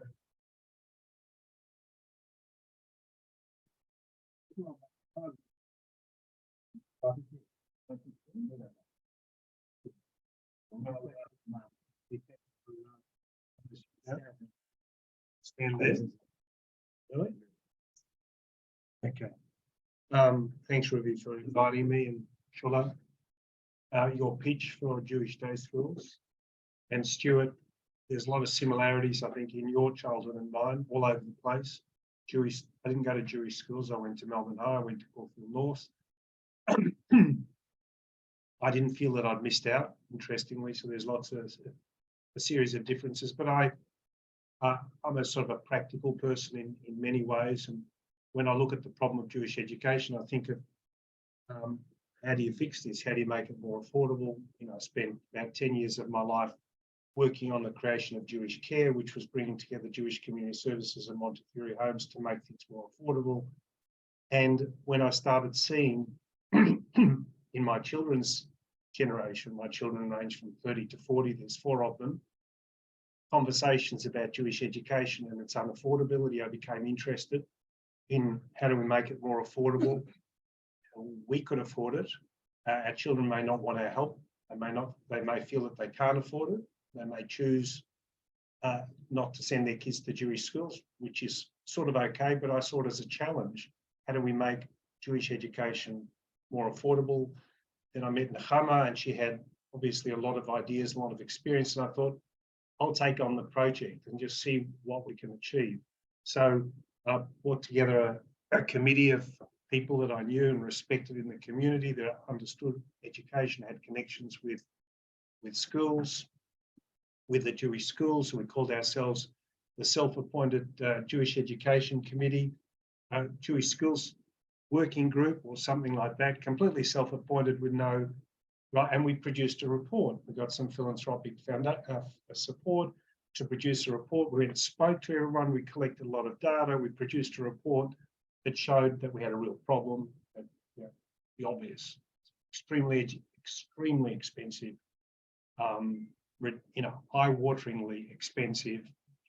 Stand there. Really? Okay. Thanks, Ruby, for inviting me and Shula. Your pitch for Jewish Day Schools. And Stuart, there's a lot of similarities, I think, in your childhood and mine, all over the place. I didn't go to Jewish schools. I went to Melbourne High. I went to Caulfield North. I didn't feel that I'd missed out, interestingly. So there's lots of a series of differences. But I'm a sort of a practical person in many ways. And when I look at the problem of Jewish education, I think of how do you fix this? How do you make it more affordable? You know, I spent about 10 years of my life working on the creation of Jewish Care, which was bringing together Jewish community services and Montefiore homes to make things more affordable. And when I started seeing in my children's generation, my children range from 30 to 40, there's 4 of them, conversations about Jewish education and its unaffordability, I became interested in how do we make it more affordable. We could afford it. Our children may not want our help. They may feel that they can't afford it. They may choose not to send their kids to Jewish schools, which is sort of okay, but I saw it as a challenge. How do we make Jewish education more affordable? Then I met Nechama, and she had obviously a lot of ideas, a lot of experience, and I thought, I'll take on the project and just see what we can achieve. So I brought together a committee of people that I knew and respected in the community that understood education, had connections with schools, with the Jewish schools. We called ourselves the self-appointed Jewish Education Committee, Jewish Schools Working Group or something like that, completely self-appointed with no, right? And we produced a report. We got some philanthropic support to produce a report. We spoke to everyone. We collected a lot of data. We produced a report that showed that we had a real problem. And, you know, the obvious, extremely expensive, eye-wateringly expensive,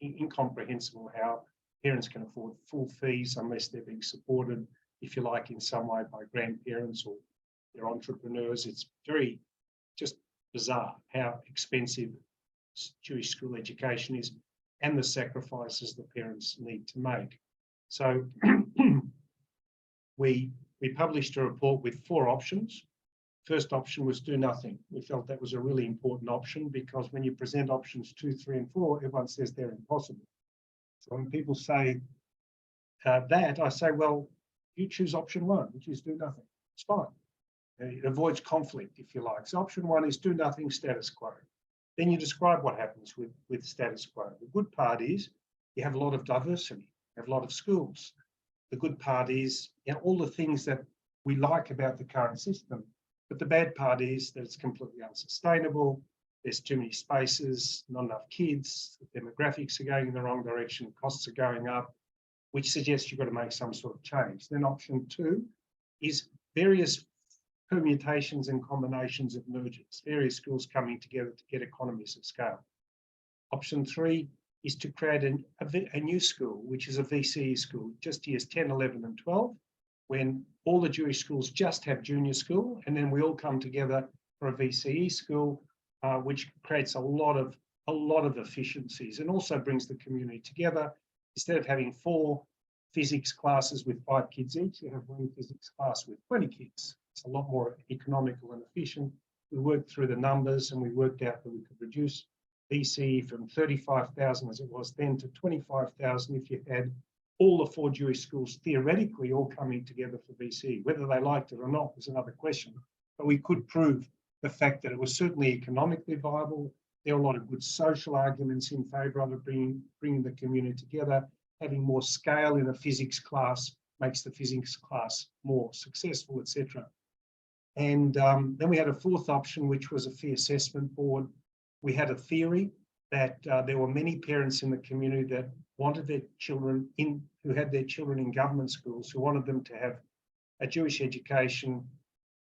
incomprehensible how parents can afford full fees unless they're being supported, if you like, in some way by grandparents or they're entrepreneurs. It's very just bizarre how expensive Jewish school education is and the sacrifices the parents need to make. So we published a report with 4 options. First option was do nothing. We felt that was a really important option because when you present options 2, 3, and 4, everyone says they're impossible. So when people say that, I say, well, you choose option 1, which is do nothing. It's fine. It avoids conflict, if you like. So option 1 is do nothing, status quo. Then you describe what happens with status quo. The good part is you have a lot of diversity, you have a lot of schools. The good part is, you know, all the things that we like about the current system. But the bad part is that it's completely unsustainable. There's too many spaces, not enough kids, the demographics are going in the wrong direction, costs are going up, which suggests you've got to make some sort of change. Then option 2 is various permutations and combinations of mergers, various schools coming together to get economies of scale. Option 3 is to create a new school, which is a VCE school, just years 10, 11, and 12, when all the Jewish schools just have junior school, and then we all come together for a VCE school, which creates a lot of efficiencies and also brings the community together. Instead of having 4 physics classes with 5 kids each, you have 1 physics class with 20 kids. It's a lot more economical and efficient. We worked through the numbers and we worked out that we could reduce VCE from 35,000 as it was then to 25,000 if you had all the 4 Jewish schools theoretically all coming together for VCE. Whether they liked it or not was another question, but we could prove the fact that it was certainly economically viable. There were a lot of good social arguments in favour of it, bringing the community together. Having more scale in a physics class makes the physics class more successful, etc. And then we had a fourth option, which was a fee assessment board. We had a theory that there were many parents in the community that wanted their children who had their children in government schools, who wanted them to have a Jewish education,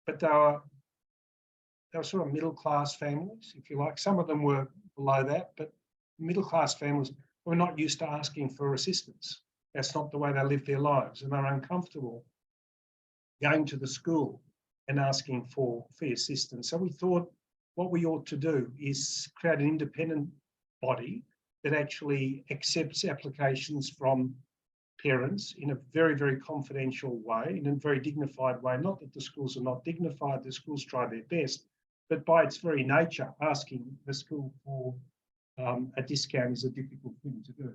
but they were sort of middle-class families, if you like. Some of them were below that, but middle-class families were not used to asking for assistance. That's not the way they live their lives, and they're uncomfortable going to the school and asking for fee assistance. So we thought what we ought to do is create an independent body that actually accepts applications from parents in a very, very confidential way, in a very dignified way. Not that the schools are not dignified, the schools try their best, but by its very nature, asking the school for a discount is a difficult thing to do.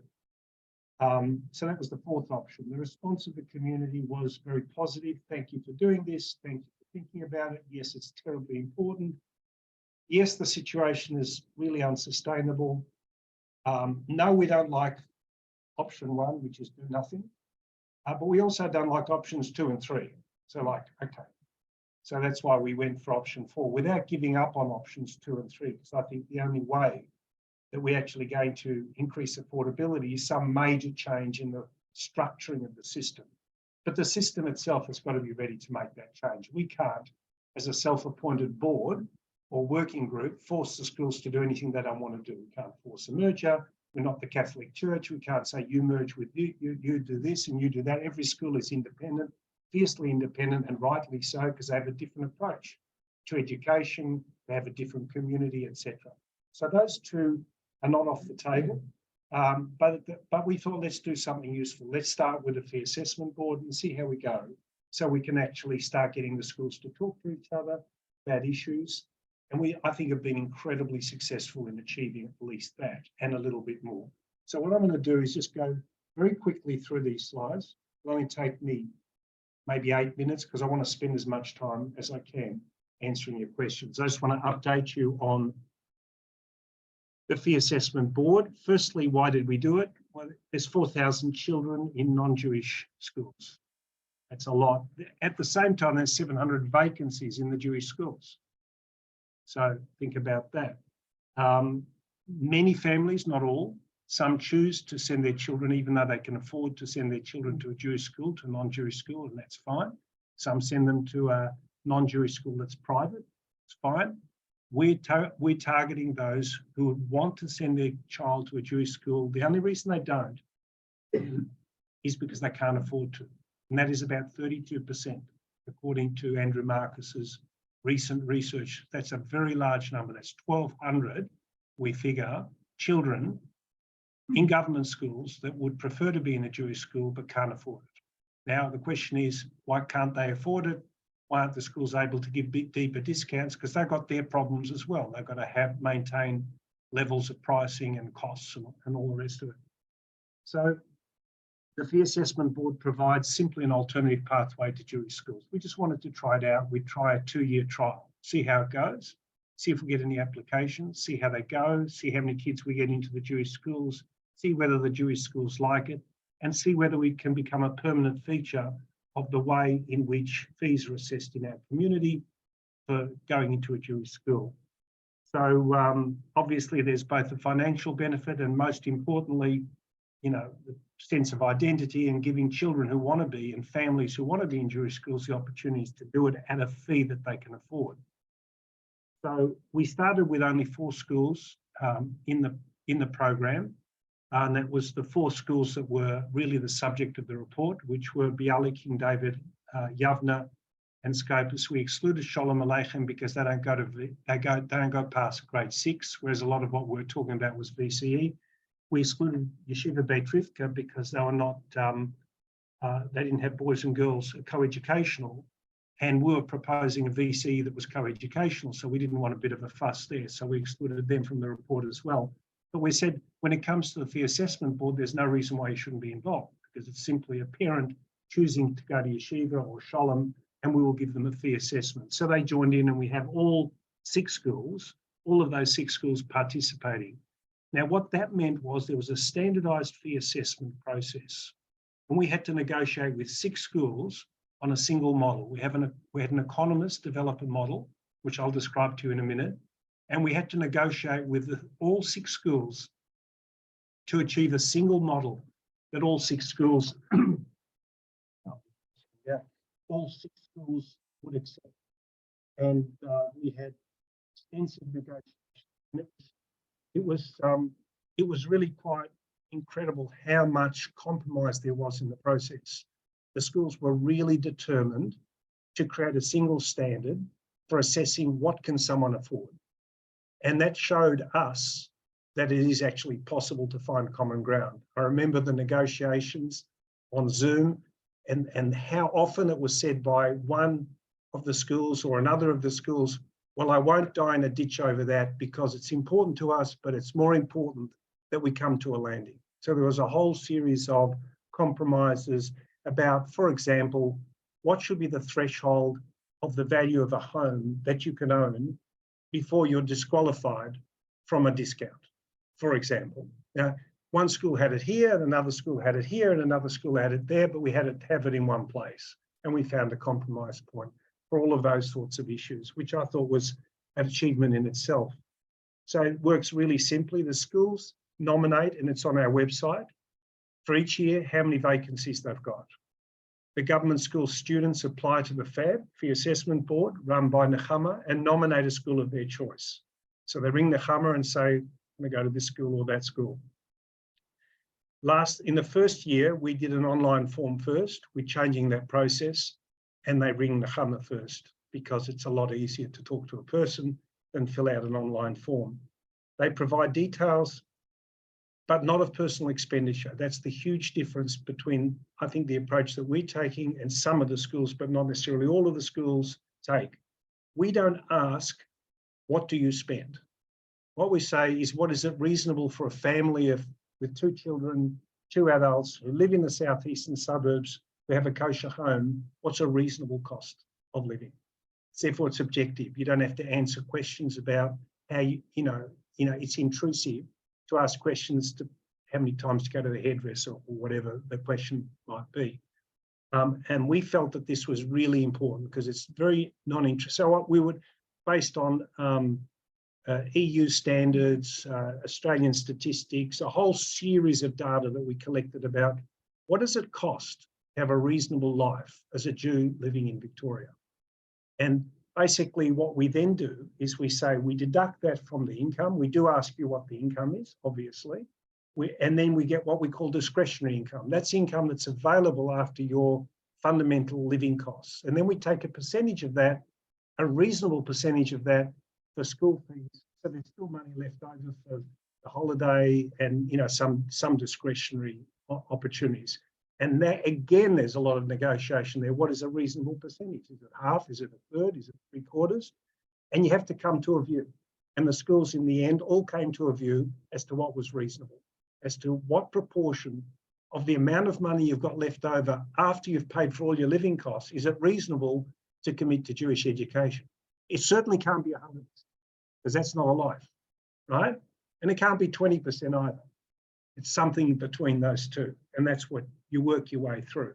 So that was the fourth option. The response of the community was very positive. Thank you for doing this. Thank you for thinking about it. Yes, it's terribly important. Yes, the situation is really unsustainable. No, we don't like option one, which is do nothing. But we also don't like options 2 and 3. So like, okay. So that's why we went for option 4 without giving up on options 2 and 3, because I think the only way that we're actually going to increase affordability is some major change in the structuring of the system. But the system itself has got to be ready to make that change. We can't, as a self-appointed board or working group, force the schools to do anything they don't want to do. We can't force a merger. We're not the Catholic Church. We can't say you merge with you do this and you do that. Every school is independent, fiercely independent, and rightly so, because they have a different approach to education. They have a different community, etc. So those two are not off the table. But we thought, let's do something useful. Let's start with a fee assessment board and see how we go, so we can actually start getting the schools to talk to each other about issues. And I think, have been incredibly successful in achieving at least that and a little bit more. So what I'm going to do is just go very quickly through these slides. It'll only take me maybe 8 minutes, because I want to spend as much time as I can answering your questions. I just want to update you on the fee assessment board. Firstly, why did we do it? Well, there's 4,000 children in non-Jewish schools. That's a lot. At the same time, there's 700 vacancies in the Jewish schools. So think about that. Many families, not all, some choose to send their children, even though they can afford to send their children to a Jewish school, to a non-Jewish school, and that's fine. Some send them to a non-Jewish school that's private. It's fine. We're targeting those who would want to send their child to a Jewish school. The only reason they don't is because they can't afford to. And that is about 32%, according to Andrew Marcus's recent research. That's a very large number. That's 1,200, we figure, children in government schools that would prefer to be in a Jewish school but can't afford it. Now, the question is, why can't they afford it? Why aren't the schools able to give deeper discounts? Because they've got their problems as well. They've got to maintain levels of pricing and costs and all the rest of it. So the fee assessment board provides simply an alternative pathway to Jewish schools. We just wanted to try it out. We'd try a 2-year trial, see how it goes, see if we get any applications, see how they go, see how many kids we get into the Jewish schools, see whether the Jewish schools like it, and see whether we can become a permanent feature of the way in which fees are assessed in our community for going into a Jewish school. So obviously there's both a financial benefit and, most importantly, the sense of identity, and giving children who want to be and families who want to be in Jewish schools the opportunities to do it at a fee that they can afford. So we started with only 4 schools in the program. And that was the 4 schools that were really the subject of the report, which were Bialik, King David, Yavna, and Scopus. We excluded Sholem Aleichem because they don't go past grade 6, whereas a lot of what we're talking about was VCE. We excluded Yeshiva Beit Rivka because they were not, they didn't have boys and girls co-educational, and we were proposing a VCE that was co-educational, so we didn't want a bit of a fuss there. So we excluded them from the report as well. But we said, when it comes to the fee assessment board, there's no reason why you shouldn't be involved, because it's simply a parent choosing to go to yeshiva or sholem, and we will give them a fee assessment. So they joined in, and we have all 6 schools, all of those 6 schools participating. Now, what that meant was there was a standardised fee assessment process, and we had to negotiate with 6 schools on a single model. We had an economist develop a model, which I'll describe to you in a minute, and we had to negotiate with all 6 schools to achieve a single model that all 6 schools, all 6 schools would accept. And we had extensive negotiations. It was really quite incredible how much compromise there was in the process. The schools were really determined to create a single standard for assessing what can someone afford. And that showed us that it is actually possible to find common ground. I remember the negotiations on Zoom and how often it was said by one of the schools or another of the schools, well, I won't die in a ditch over that because it's important to us, but it's more important that we come to a landing. So there was a whole series of compromises about, for example, what should be the threshold of the value of a home that you can own before you're disqualified from a discount, for example. Now, one school had it here, and another school had it here, and another school had it there, but we had to have it in one place. And we found a compromise point for all of those sorts of issues, which I thought was an achievement in itself. So it works really simply. The schools nominate, and it's on our website, for each year how many vacancies they've got. The government school students apply to the FAB, Fee Assessment Board, run by Nechama, and nominate a school of their choice. So they ring Nechama and say, I'm going to go to this school or that school. In the first year, we did an online form first. We're changing that process, and they ring Nechama first because it's a lot easier to talk to a person than fill out an online form. They provide details, but not of personal expenditure. That's the huge difference between, I think, the approach that we're taking and some of the schools, but not necessarily all of the schools take. We don't ask, what do you spend? What we say is, what is it reasonable for a family with 2 children, 2 adults who live in the southeastern suburbs, who have a kosher home, what's a reasonable cost of living? Therefore, it's objective. You don't have to answer questions about how it's intrusive to ask questions to how many times to go to the hairdresser or whatever the question might be. And we felt that this was really important because it's very non-interest. So what we would, based on EU standards, Australian statistics, a whole series of data that we collected about what does it cost to have a reasonable life as a Jew living in Victoria. And basically what we then do is we say we deduct that from the income. We do ask you what the income is, obviously. And then we get what we call discretionary income. That's income that's available after your fundamental living costs. And then we take a percentage of that, a reasonable percentage of that for school fees. So there's still money left over for the holiday and some discretionary opportunities. And that, again, there's a lot of negotiation there. What is a reasonable percentage? Is it half? Is it a third? Is it 3/4? And you have to come to a view. And the schools in the end all came to a view as to what was reasonable, as to what proportion of the amount of money you've got left over after you've paid for all your living costs, is it reasonable to commit to Jewish education? It certainly can't be 100%, because that's not a life, right? And it can't be 20% either. It's something between those two, and that's what you work your way through.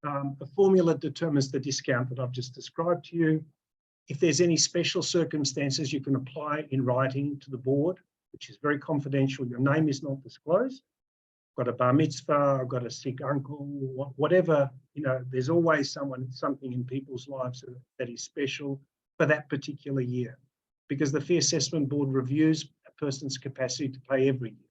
The formula determines the discount that I've just described to you. If there's any special circumstances, you can apply in writing to the board, which is very confidential. Your name is not disclosed. I've got a bar mitzvah, I've got a sick uncle, whatever, there's always something in people's lives that is special for that particular year, because the Fee Assessment Board reviews a person's capacity to pay every year.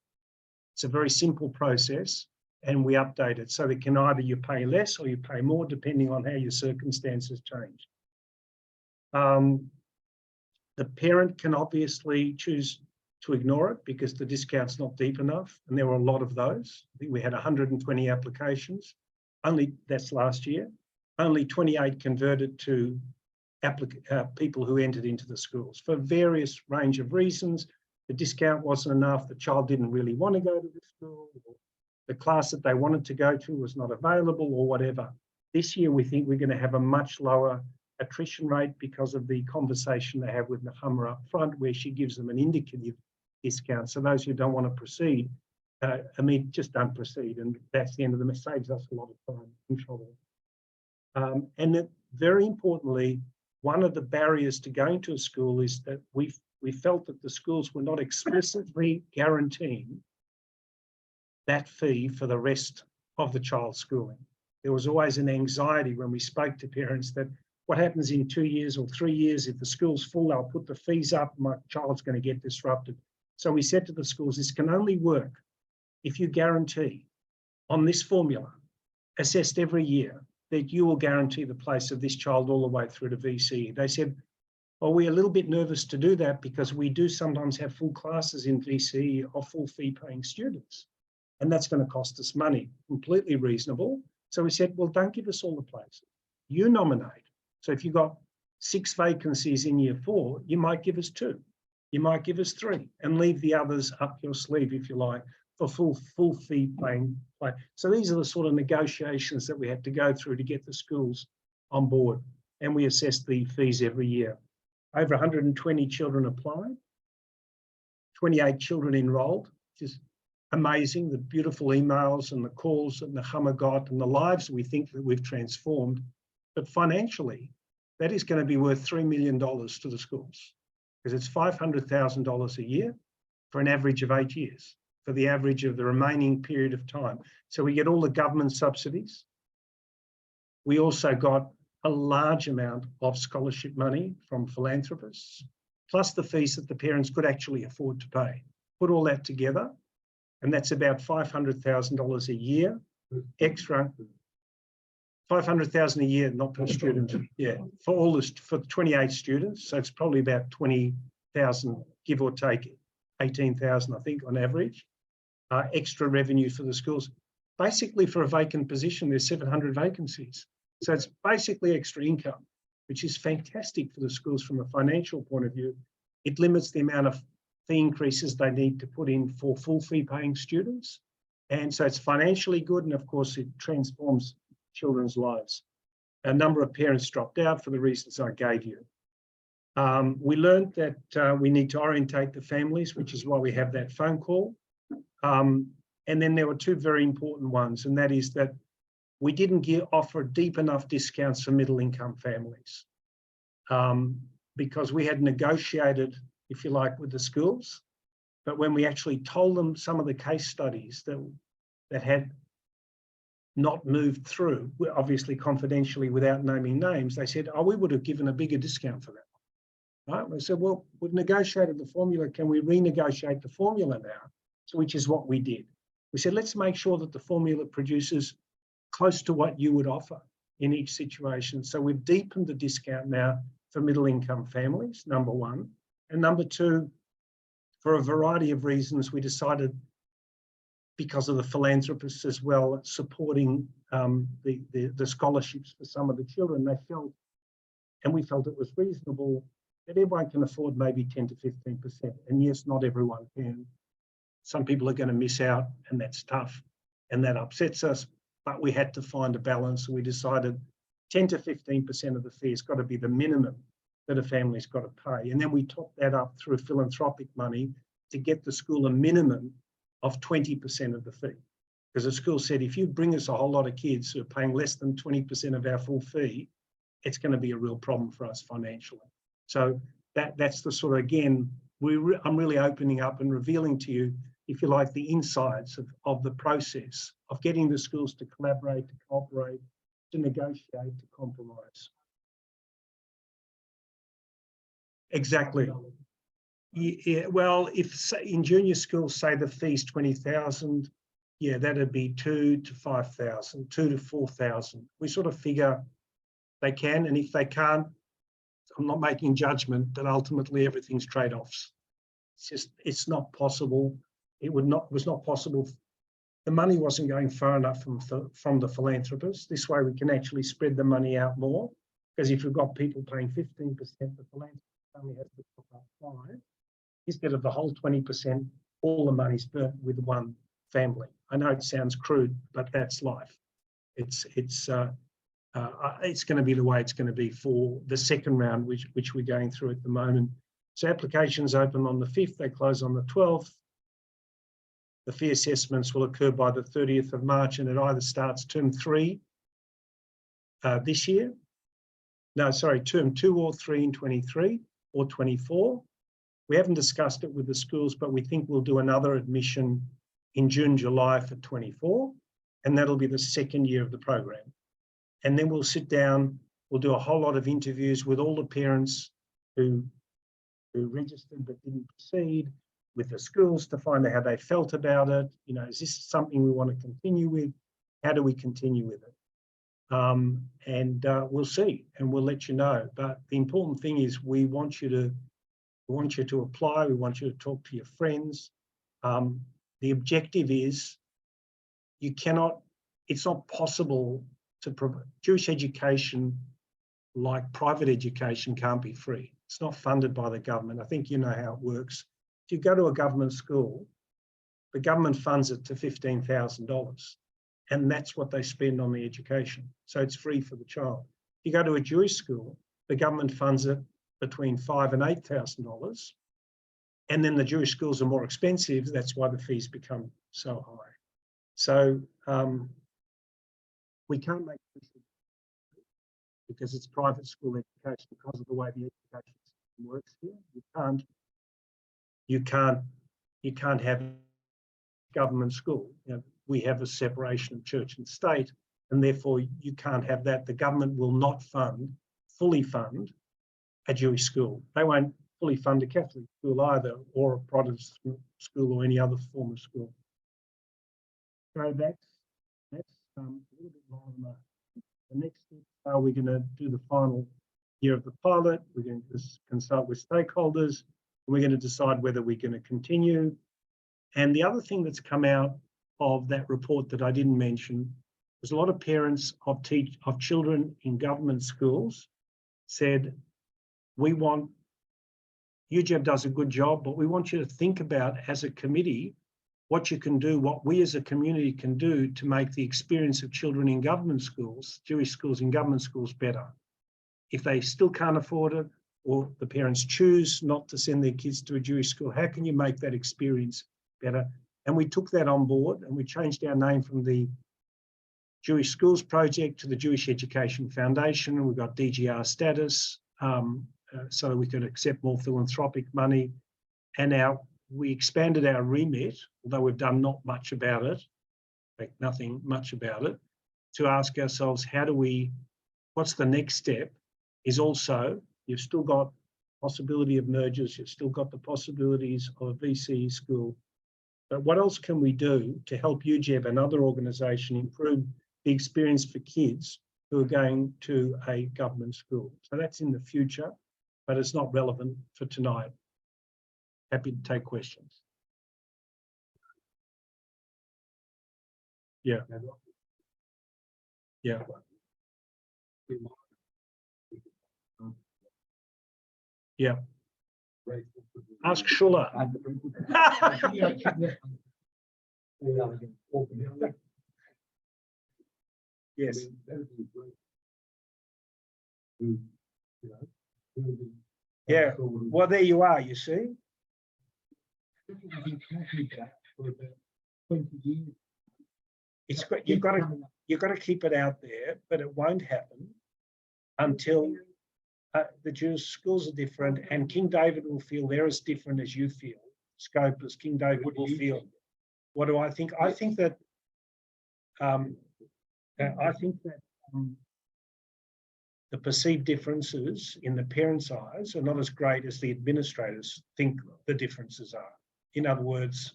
It's a very simple process, and we update it so that you pay less or you pay more depending on how your circumstances change. The parent can obviously choose to ignore it because the discount's not deep enough, and there were a lot of those. I think we had 120 applications. That's last year. Only 28 converted to people who entered into the schools for various range of reasons. The discount wasn't enough. The child didn't really want to go to the school. Or the class that they wanted to go to was not available, or whatever. This year, we think we're going to have a much lower attrition rate because of the conversation they have with Nahama up front, where she gives them an indicative discount. So those who don't want to proceed, just don't proceed. And that's the end of them. It saves us a lot of time and trouble. And then very importantly, one of the barriers to going to a school is that we felt that the schools were not explicitly guaranteeing that fee for the rest of the child's schooling. There was always an anxiety when we spoke to parents that what happens in 2 years or 3 years, if the school's full, I'll put the fees up, my child's going to get disrupted. So we said to the schools, this can only work if you guarantee on this formula, assessed every year, that you will guarantee the place of this child all the way through to VCE. They said, well, we're a little bit nervous to do that because we do sometimes have full classes in VCE of full fee paying students. And that's going to cost us money, completely reasonable. So we said, well, don't give us all the places. You nominate. So if you've got 6 vacancies in year 4, you might give us 2. You might give us 3 and leave the others up your sleeve, if you like, for full fee paying. So these are the sort of negotiations that we had to go through to get the schools on board. And we assess the fees every year. Over 120 children applied, 28 children enrolled, which is amazing, the beautiful emails and the calls that Nahama got and the lives we think that we've transformed. But financially, that is going to be worth $3 million to the schools because it's $500,000 a year for an average of 8 years, for the average of the remaining period of time. So we get all the government subsidies. We also got a large amount of scholarship money from philanthropists, plus the fees that the parents could actually afford to pay. Put all that together, and that's about $500,000 a year extra. $500,000 a year, not per student. Yeah, for 28 students. So it's probably about 20,000, give or take 18,000, I think, on average. Extra revenue for the schools. Basically, for a vacant position, there's 700 vacancies. So it's basically extra income, which is fantastic for the schools from a financial point of view. It limits the amount of fee increases they need to put in for full fee paying students. And so it's financially good. And of course, it transforms children's lives. A number of parents dropped out for the reasons I gave you. We learned that we need to orientate the families, which is why we have that phone call. And then there were 2 very important ones, and that is that we didn't offer deep enough discounts for middle income families because we had negotiated, if you like, with the schools. But when we actually told them some of the case studies that had not moved through, obviously confidentially without naming names, they said, oh, we would have given a bigger discount for that. Right? We said, well, we've negotiated the formula. Can we renegotiate the formula now? So, which is what we did. We said, let's make sure that the formula produces close to what you would offer in each situation. So we've deepened the discount now for middle income families, number 1. And number 2, for a variety of reasons, we decided, because of the philanthropists as well, supporting the scholarships for some of the children, they felt, and we felt it was reasonable, that everyone can afford maybe 10 to 15%. And yes, not everyone can. Some people are going to miss out, and that's tough, and that upsets us. But we had to find a balance, and we decided 10 to 15% of the fee has got to be the minimum that a family's got to pay. And then we top that up through philanthropic money to get the school a minimum of 20% of the fee. Because the school said, if you bring us a whole lot of kids who are paying less than 20% of our full fee, it's going to be a real problem for us financially. So that's the sort of, again, I'm really opening up and revealing to you, if you like, the insides of the process of getting the schools to collaborate, to cooperate, to negotiate, to compromise. Exactly. Yeah, well, if in junior schools, say the fee's 20,000, yeah, that'd be 2 to 5,000, 2 to 4,000. We sort of figure they can, and if they can't, I'm not making judgment, but ultimately everything's trade-offs. It's not possible. It was not possible. The money wasn't going far enough from the philanthropists. This way we can actually spread the money out more, because if you've got people paying 15%, the philanthropist only has to top up 5%. Instead of the whole 20%, all the money's burnt with one family. I know it sounds crude, but that's life. it's going to be the way it's going to be for the second round, which we're going through at the moment. So applications open on the 5th, they close on the 12th. The fee assessments will occur by the 30th of March, and it either starts term 3 this year. No, sorry, term 2 or 3 in 23 or 24. We haven't discussed it with the schools, but we think we'll do another admission in June, July for 24, and that'll be the second year of the program. And then we'll sit down, we'll do a whole lot of interviews with all the parents who registered but didn't proceed, with the schools to find out how they felt about it. You know, is this something we want to continue with? How do we continue with it? We'll see, and we'll let you know. But the important thing is we want you to apply. We want you to talk to your friends. The objective is it's not possible to provide Jewish education, like private education, can't be free. It's not funded by the government. I think you know how it works. If you go to a government school, the government funds it to $15,000, and that's what they spend on the education. So it's free for the child. If you go to a Jewish school, the government funds it between $5,000 and $8,000, and then the Jewish schools are more expensive. That's why the fees become so high. So we can't make this because it's private school education, because of the way the education system works here. You can't have government school. You know, we have a separation of church and state, and therefore you can't have that. The government will not fully fund a Jewish school. They won't fully fund a Catholic school either, or a Protestant school, or any other form of school. So that's a little bit more than that. The next step, we're going to do the final year of the pilot. We're going to consult with stakeholders, and we're going to decide whether we're going to continue. And the other thing that's come out of that report that I didn't mention was a lot of parents of children in government schools said, UGEB does a good job, but we want you to think about, as a committee, what you can do, what we as a community can do to make the experience of children in government schools, Jewish schools in government schools, better. If they still can't afford it, or the parents choose not to send their kids to a Jewish school, how can you make that experience better? And we took that on board, and we changed our name from the Jewish Schools Project to the Jewish Education Foundation, and we got DGR status so that we could accept more philanthropic money. And we expanded our remit, although we've done not much about it, in fact, nothing much about it, to ask ourselves, what's the next step? Is also, you've still got possibility of mergers, you've still got the possibilities of a VCE school, but what else can we do to help UGEB and other organisation improve the experience for kids who are going to a government school? So that's in the future, but it's not relevant for tonight. Happy to take questions. Yeah. Yeah. Yeah. Ask Shula. Yes. Yeah. Well, there you are, you see. It's got, you've got to keep it out there, but it won't happen until the Jewish schools are different, and King David will feel they're as different as you feel. Scope as King David will feel. What do I think? I think that the perceived differences in the parents' eyes are not as great as the administrators think the differences are. In other words,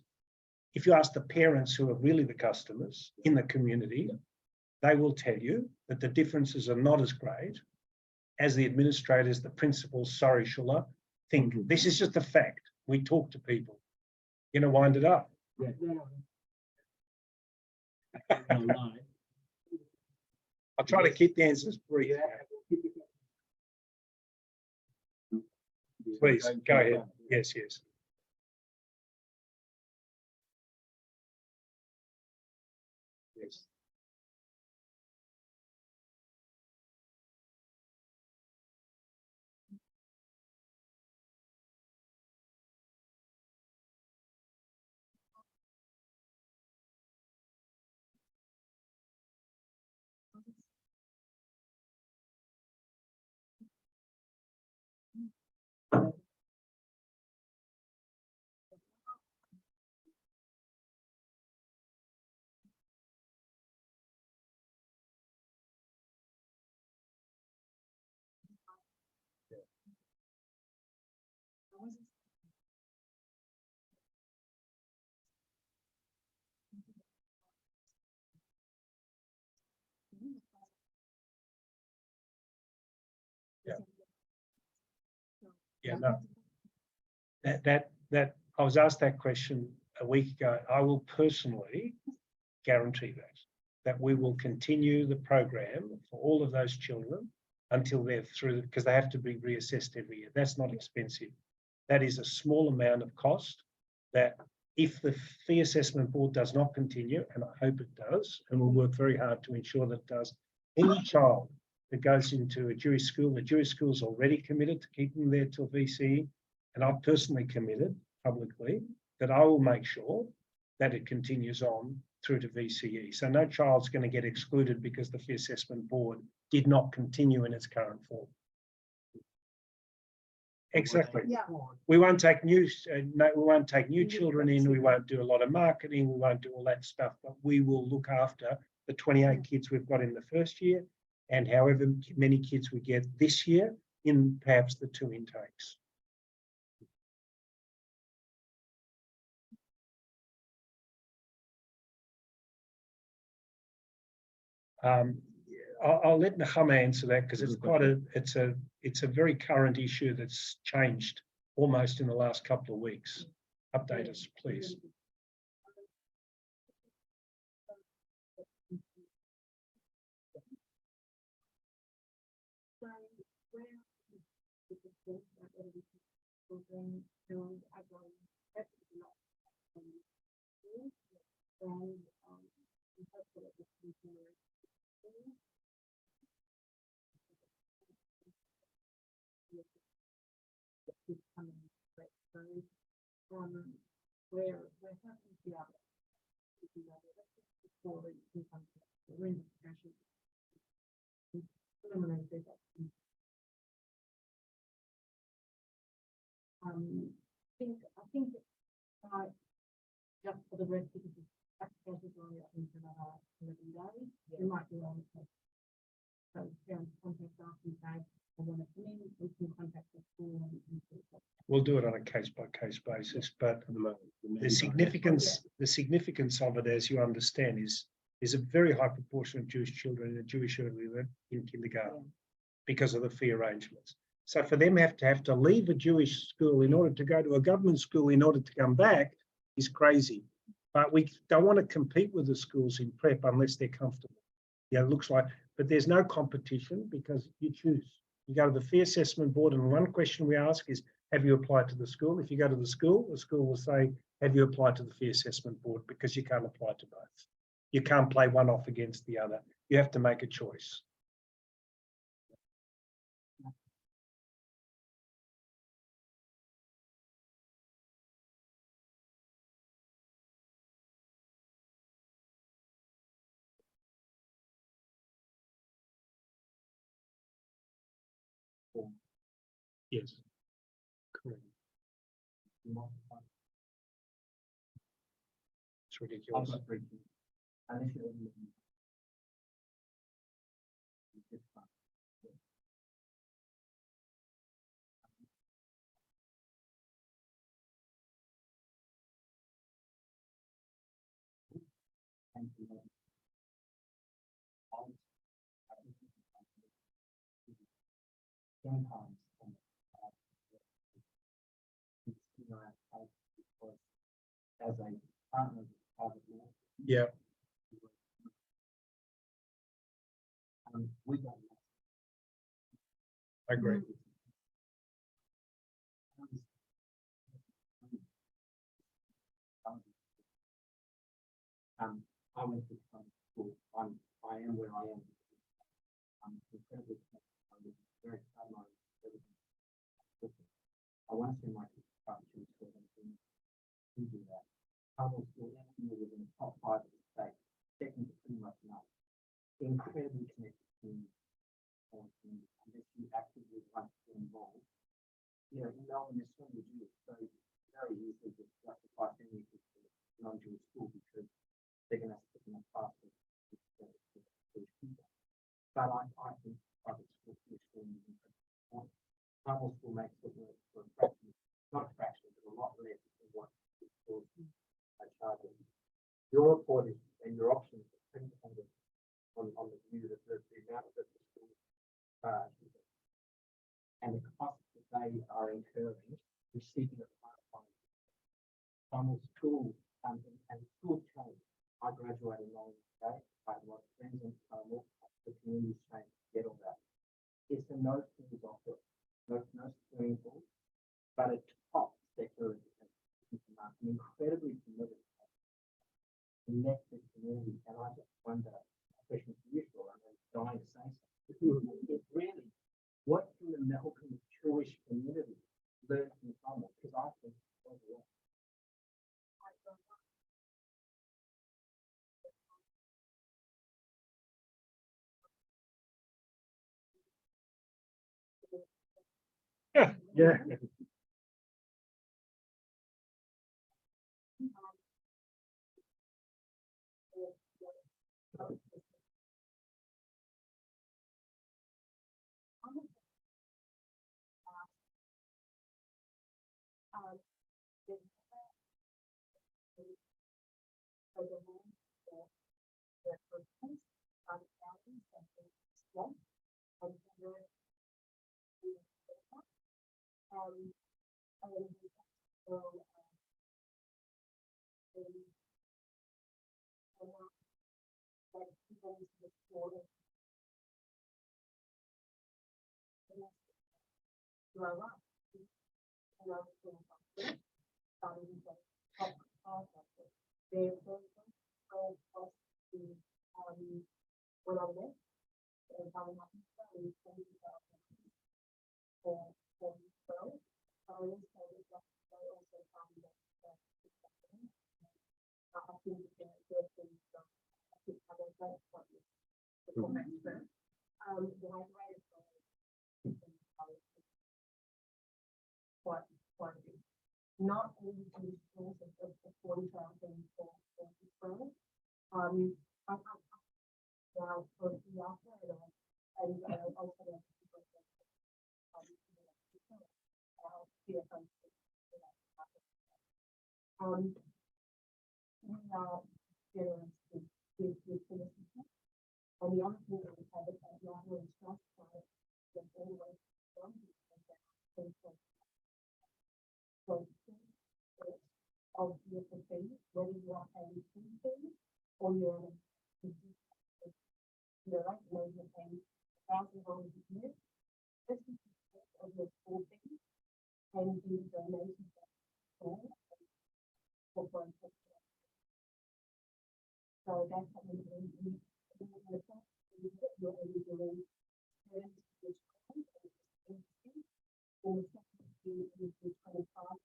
if you ask the parents who are really the customers in the community, they will tell you that the differences are not as great as the administrators, the principals, sorry, Shula, think. This is just a fact. We talk to people. You're going to wind it up. Yeah. I'll try to keep the answers brief. Please, go ahead. Yes, yes. Yes. Yeah, no. That I was asked that question a week ago. I will personally guarantee that we will continue the program for all of those children until they're through, because they have to be reassessed every year. That's not expensive. That is a small amount of cost that if the fee assessment board does not continue, and I hope it does, and we'll work very hard to ensure that it does, any child that goes into a Jewish school, the Jewish school is already committed to keeping them there till VCE, and I've personally committed publicly that I will make sure that it continues on through to VCE. So no child's going to get excluded because the fee assessment board did not continue in its current form. Exactly. Yeah. We won't take new, no, we won't take new children in. We won't do a lot of marketing. We won't do all that stuff. But we will look after the 28 kids we've got in the first year, and however many kids we get this year in perhaps the 2 intakes. I'll let Nahama answer that because it's quite it's a very current issue that's changed almost in the last couple of weeks. Update us, please. We're happy to be able to do that. Before we can come to the room discussion. I think just for the rest of the applications only up into another 11 days, we might be on the so contact us and say, I want to come in, we can contact the school and We'll do it on a case-by-case basis, but the significance of it, as you understand, is a very high proportion of Jewish children in a Jewish early in kindergarten because of the fee arrangements. So for them have to leave a Jewish school in order to go to a government school in order to come back is crazy. But we don't want to compete with the schools in prep unless they're comfortable. Yeah, it looks like, but there's no competition because you choose. You go to the fee assessment board and one question we ask is, have you applied to the school? If you go to the school will say, have you applied to the fee assessment board? Because you can't apply to both. You can't play one off against the other. You have to make a choice. Yes. Correct. It's ridiculous. As a partner of the law, Yeah. we don't I agree. I went to school. I am where I am. I'm incredibly very proud of everything. I want to see my kids start to school and do that. I will still be within the top 5 of the state, second to pretty much none. Incredibly connected to unless you actively want to get involved. You know, in Melbourne, there's so many Jews, so very easily just justify sending kids to non-Jewish school because they're going to stick in a class with Jewish people. But I think private school is extremely important. Private school makes it work for a fraction, not a fraction, but a lot less than what schools are charging. Your report is, and your options are dependent on the view that the amount that the school charge and the cost of they are incurring receiving a part-time. Some school and school change. I graduated long ago. I had a lot of friends in school. The community change to get all that. It's a no strings offer, no strings involved, but a top sector of an incredibly committed, connected community. And I just wonder, a question for you, Phil, I'm dying to say something. It's really, what can the Melbourne Jewish community learn from Cromwell? Because I think it's overall. Yeah. Not all the Jewish schools of 40,000 for schools. I now for the after and also we are generous with criticism. And the other thing that we have is that not only trust side, but always from of your thing, whether you are paying things or you're right, maybe you're paying $1,000 a year. This is of your school thing and do donations for one. So that's what we do. You're able to learn and the second thing is the 25.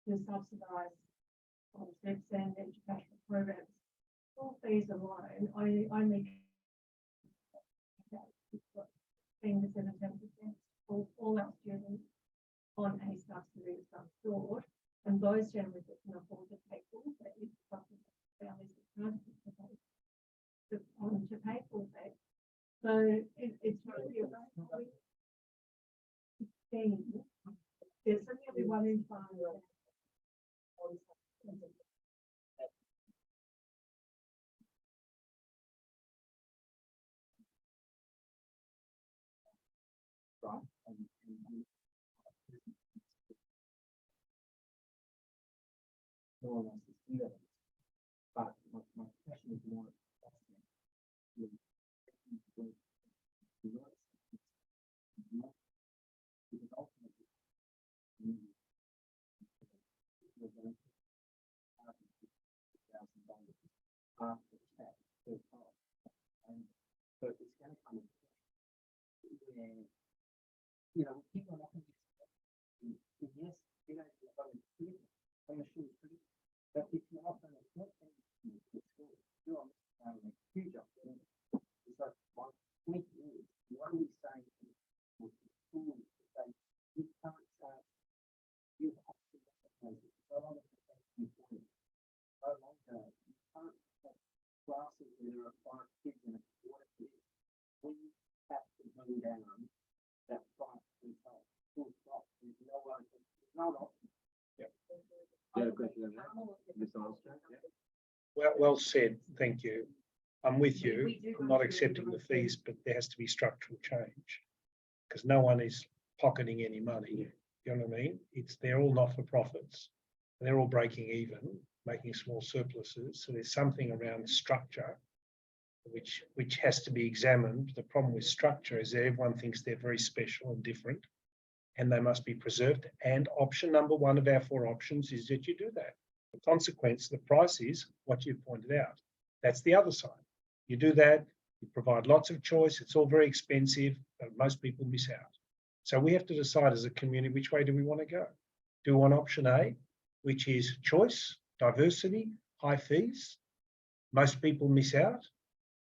To subsidize concepts and educational programs. All fees alone, I make 10% to 10% for all our students on a subsidy of some sort, and those families that can afford to pay full fees, families that can't to pay full fees. So it's really about there's certainly one in five. Right? And no one wants to see that. But my question is more because ultimately you're going to have $1,000 after tax per child. And so it's going to come in where, you know, people are not going to yes, you're going to go and see it. I'm sure it's pretty. But if you're not going to put anything to school, you're on a huge opportunity. So my point is, what are we saying to the school to say, you can't charge, you have to Well said, thank you. I'm with you. I'm not accepting the fees, but there has to be structural change because no one is pocketing any money. You know what I mean? They're all not-for-profits. They're all breaking even, making small surpluses. So there's something around structure which has to be examined. The problem with structure is that everyone thinks they're very special and different, and they must be preserved. And option number one of our 4 options is that you do that. The consequence, the price is what you pointed out. That's the other side. You do that, you provide lots of choice. It's all very expensive, but most people miss out. So we have to decide as a community, which way do we want to go? Do we want option A, which is choice, diversity, high fees? Most people miss out.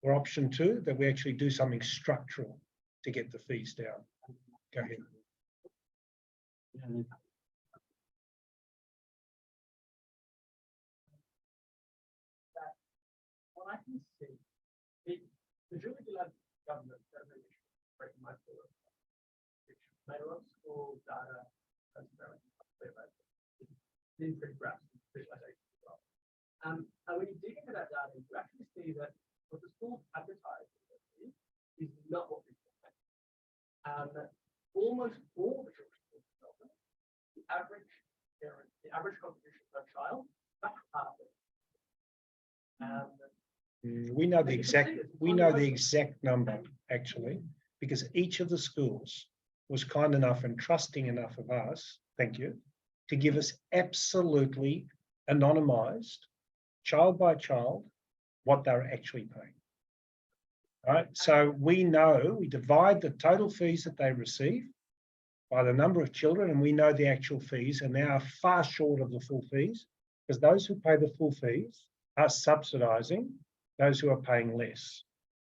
Or option 2, that we actually do something structural to get the fees down. Go ahead. What I can see, the really good government that really break my foot, which made a lot of school data transparent, in pretty graphs and visualization as well. And when you dig into that data, you actually see that what the schools advertise is not what we expect. Almost all the children's school development, the average contribution per child, that's half it. We know the exact number actually, because each of the schools was kind enough and trusting enough of us, thank you, to give us absolutely anonymized, child by child, what they're actually paying. All right, so we know, we divide the total fees that they receive by the number of children, and we know the actual fees, and they are far short of the full fees, because those who pay the full fees are subsidising those who are paying less.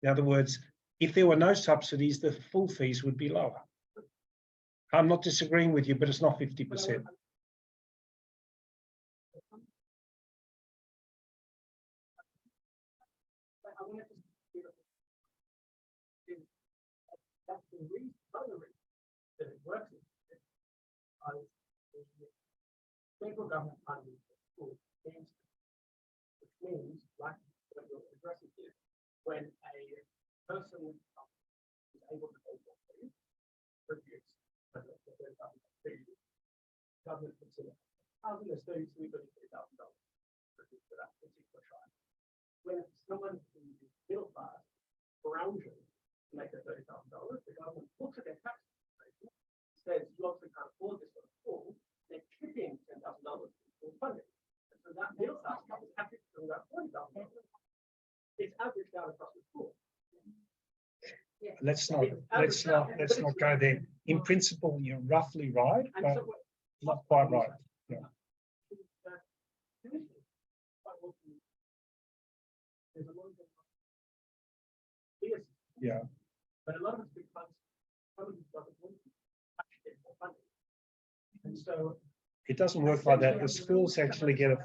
In other words, if there were no subsidies, the full fees would be lower. I'm not disagreeing with you, but it's not 50%. That's the reason, other reason that it works is because the federal government funding for schools is, which means, like what you're addressing here, when a person is able to pay for fees, produce government consider $1,000, $33,000 for that particular child. When someone who is middle class, grounded to make their $30,000, the government looks at their tax situation, says you obviously can't afford this for the school, they're chipping $10,000 for school funding. And so that middle class is happy to bring about $40,000. It's averaged out across the school. Yeah. Let's not go there. In principle, you're roughly right, but not quite right. Yeah. There's a lot of Yeah. but a lot of it's because some of these governments actually get more funding. And so It doesn't work like that. The schools actually get a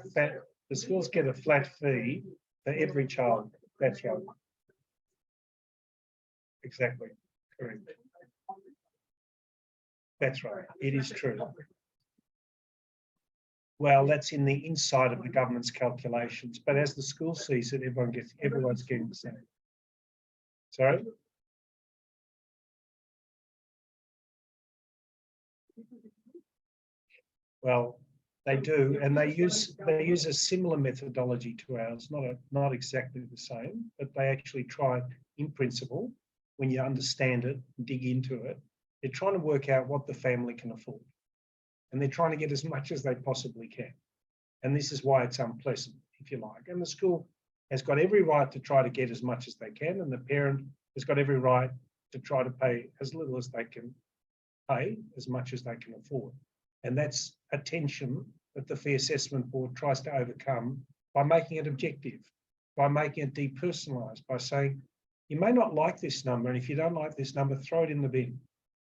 flat fee for every child. That's right. Exactly. Correct. That's right. It is true. Well, that's in the inside of the government's calculations, but as the school sees it, everyone's getting the same. Sorry? Well, they do, and they use a similar methodology to ours, not exactly the same, but they actually try, in principle, when you understand it, dig into it, they're trying to work out what the family can afford. And they're trying to get as much as they possibly can. And this is why it's unpleasant, if you like. And the school has got every right to try to get as much as they can, and the parent has got every right to try to pay as little as they can pay, as much as they can afford. And that's a tension that the Fee Assessment Board tries to overcome by making it objective, by making it depersonalised, by saying, you may not like this number, and if you don't like this number, throw it in the bin.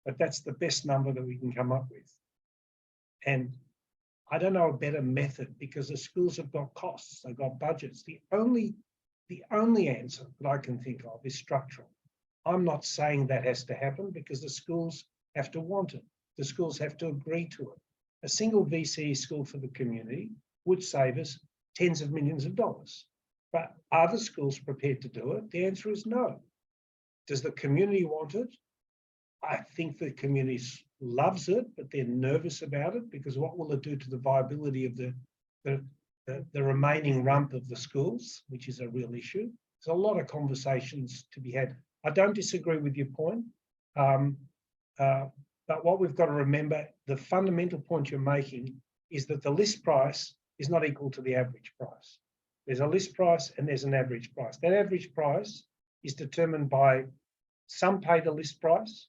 But that's the best number that we can come up with. And I don't know a better method, because the schools have got costs, they've got budgets. The only answer that I can think of is structural. I'm not saying that has to happen, because the schools have to want it. The schools have to agree to it. A single VCE school for the community would save us tens of millions of dollars. But are the schools prepared to do it? The answer is no. Does the community want it? I think the community loves it, but they're nervous about it because what will it do to the viability of the remaining rump of the schools, which is a real issue. There's a lot of conversations to be had. I don't disagree with your point, but what we've got to remember, the fundamental point you're making is that the list price is not equal to the average price. There's a list price and there's an average price. That average price is determined by some pay the list price,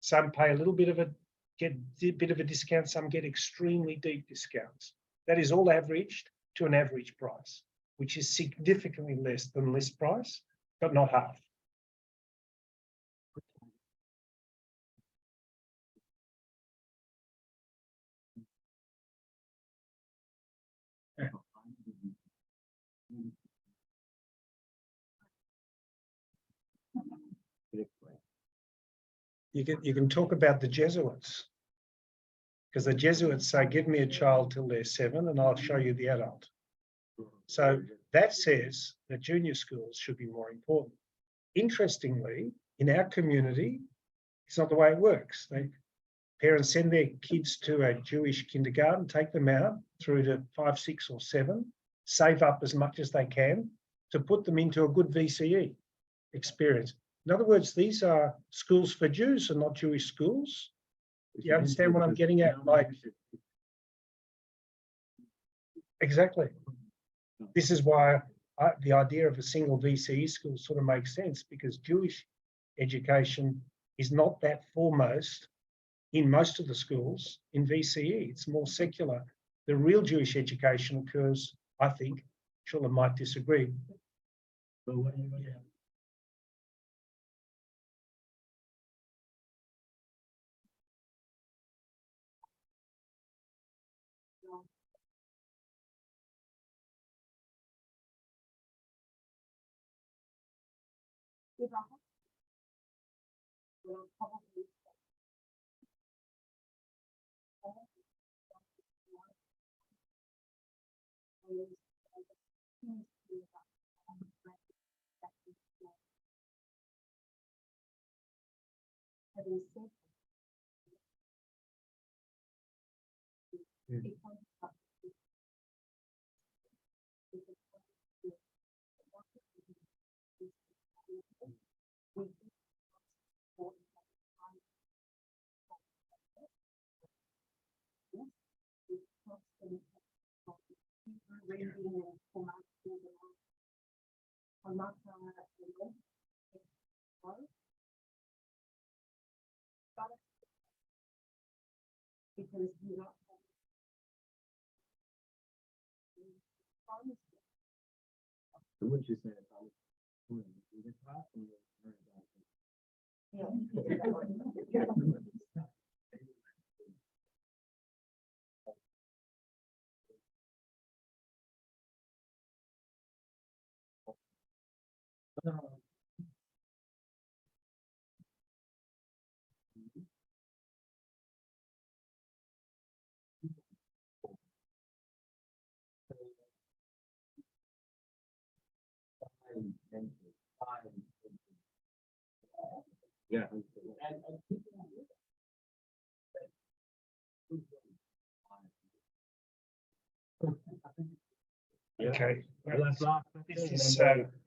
some pay a little bit of a discount, some get extremely deep discounts. That is all averaged to an average price, which is significantly less than list price, but not half. You can talk about the Jesuits, because the Jesuits say, give me a child till they're 7 and I'll show you the adult. So that says that junior schools should be more important. Interestingly, in our community, it's not the way it works. Parents send their kids to a Jewish kindergarten, take them out through to 5, 6 or 7, save up as much as they can to put them into a good VCE experience. In other words, these are schools for Jews and not Jewish schools. Do you understand what I'm getting at? Like, exactly. This is why the idea of a single VCE school sort of makes sense, because Jewish education is not that foremost in most of the schools in VCE. It's more secular. The real Jewish education occurs, I think, Shulam might disagree. Would you say yeah. Okay.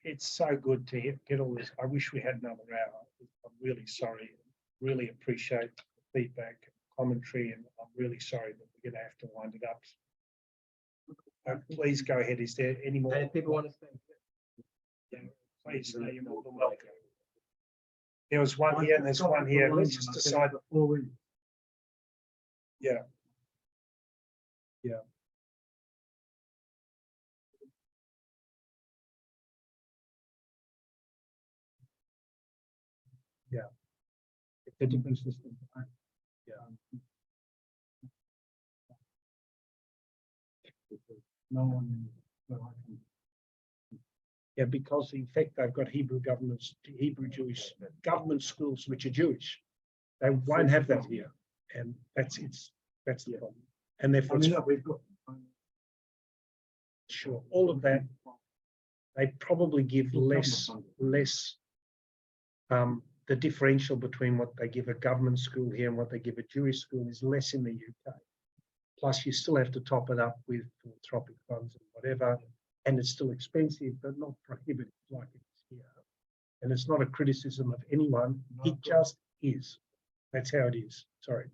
It's so good to get all this. I wish we had another hour. I'm really sorry. Really appreciate the feedback, commentary, and I'm really sorry that we're going to have to wind it up. Please go ahead. Is there any more? If people want to speak. Yeah, please, you're more than welcome. There was one here and there's one here. Let's just decide. Yeah. Yeah. Yeah. It's a different system. Yeah. No one. Yeah, because in fact they've got Hebrew Jewish government schools which are Jewish. They won't have that here, and that's the problem. And therefore, We've got sure, all of that. they probably give less, the differential between what they give a government school here and what they give a Jewish school is less in the UK. Plus, you still have to top it up with philanthropic funds and whatever, and it's still expensive, but not prohibitive like it is here. And it's not a criticism of anyone, it just is. That's how it is. Sorry.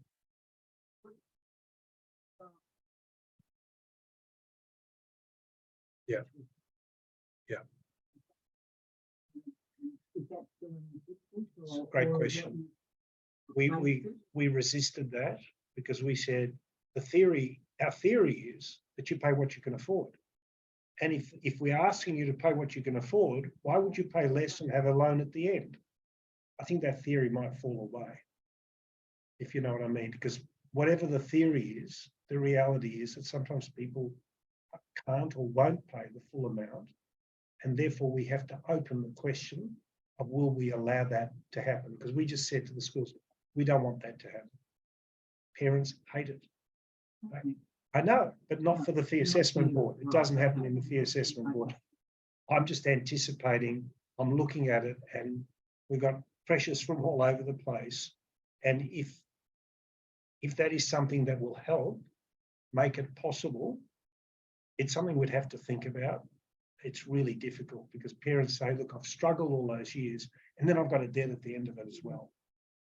Yeah. Yeah. It's a great question. We resisted that because we said our theory is that you pay what you can afford. And if we're asking you to pay what you can afford, why would you pay less and have a loan at the end? I think that theory might fall away, if you know what I mean, because whatever the theory is, the reality is that sometimes people can't or won't pay the full amount. And therefore we have to open the question of will we allow that to happen? Because we just said to the schools, we don't want that to happen. Parents hate it. I know, but not for the fee assessment board. It doesn't happen in the fee assessment board. I'm just anticipating, I'm looking at it, and we've got pressures from all over the place. And if that is something that will help make it possible, it's something we'd have to think about. It's really difficult because parents say, look, I've struggled all those years and then I've got a debt at the end of it as well.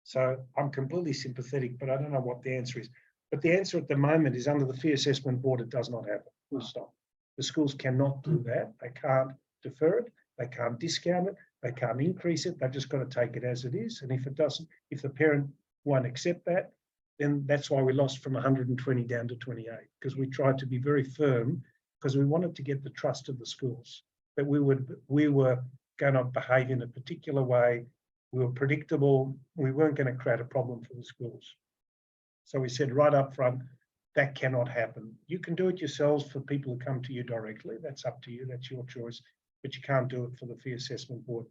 So I'm completely sympathetic, but I don't know what the answer is. But the answer at the moment is under the fee assessment board, it does not happen. Full stop. The schools cannot do that. They can't defer it. They can't discount it. They can't increase it. They've just got to take it as it is. And if it doesn't, if the parent won't accept that, then that's why we lost from 120 down to 28, because we tried to be very firm because we wanted to get the trust of the schools that we were going to behave in a particular way. We were predictable. We weren't going to create a problem for the schools. So we said right up front, that cannot happen. You can do it yourselves for people who come to you directly. That's up to you. That's your choice. But you can't do it for the fee assessment board.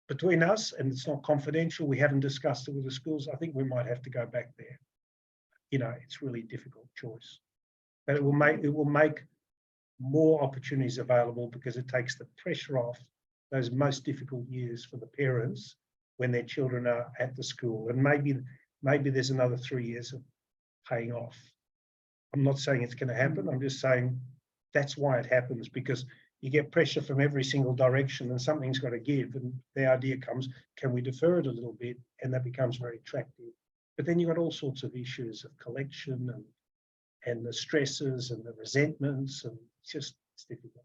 Between us, and it's not confidential, we haven't discussed it with the schools. I think we might have to go back there. You know, it's really a difficult choice. But it will make more opportunities available because it takes the pressure off those most difficult years for the parents when their children are at the school. And maybe there's another 3 years of paying off. I'm not saying it's going to happen. I'm just saying that's why it happens, because you get pressure from every single direction and something's got to give. And the idea comes, can we defer it a little bit? And that becomes very attractive. But then you've got all sorts of issues of collection and the stresses and the resentments, and it's difficult.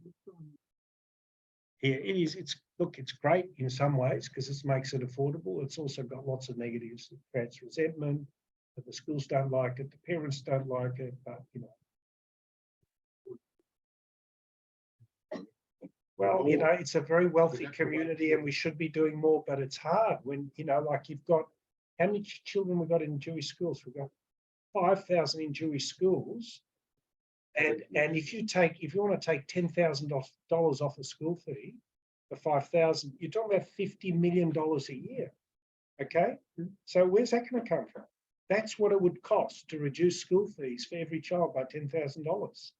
Yeah, it is. It's great in some ways because it makes it affordable. It's also got lots of negatives. It creates resentment, that the schools don't like it, the parents don't like it, but you know. Well, you know, it's a very wealthy community and we should be doing more, but it's hard when, you know, like you've got, how many children we've got in Jewish schools? We've got 5,000 in Jewish schools. And if you want to take $10,000 off a school fee for 5,000, you're talking about $50 million a year. Okay. So where's that going to come from? That's what it would cost to reduce school fees for every child by $10,000.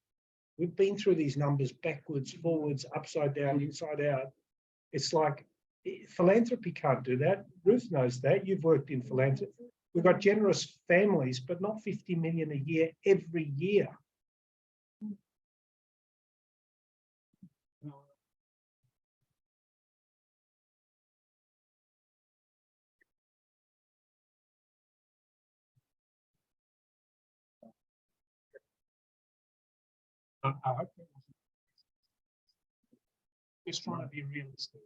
We've been through these numbers backwards, forwards, upside down, inside out. It's like philanthropy can't do that. Ruth knows that. You've worked in philanthropy. We've got generous families, but not 50 million a year every year. I hope that wasn't just trying to be realistic.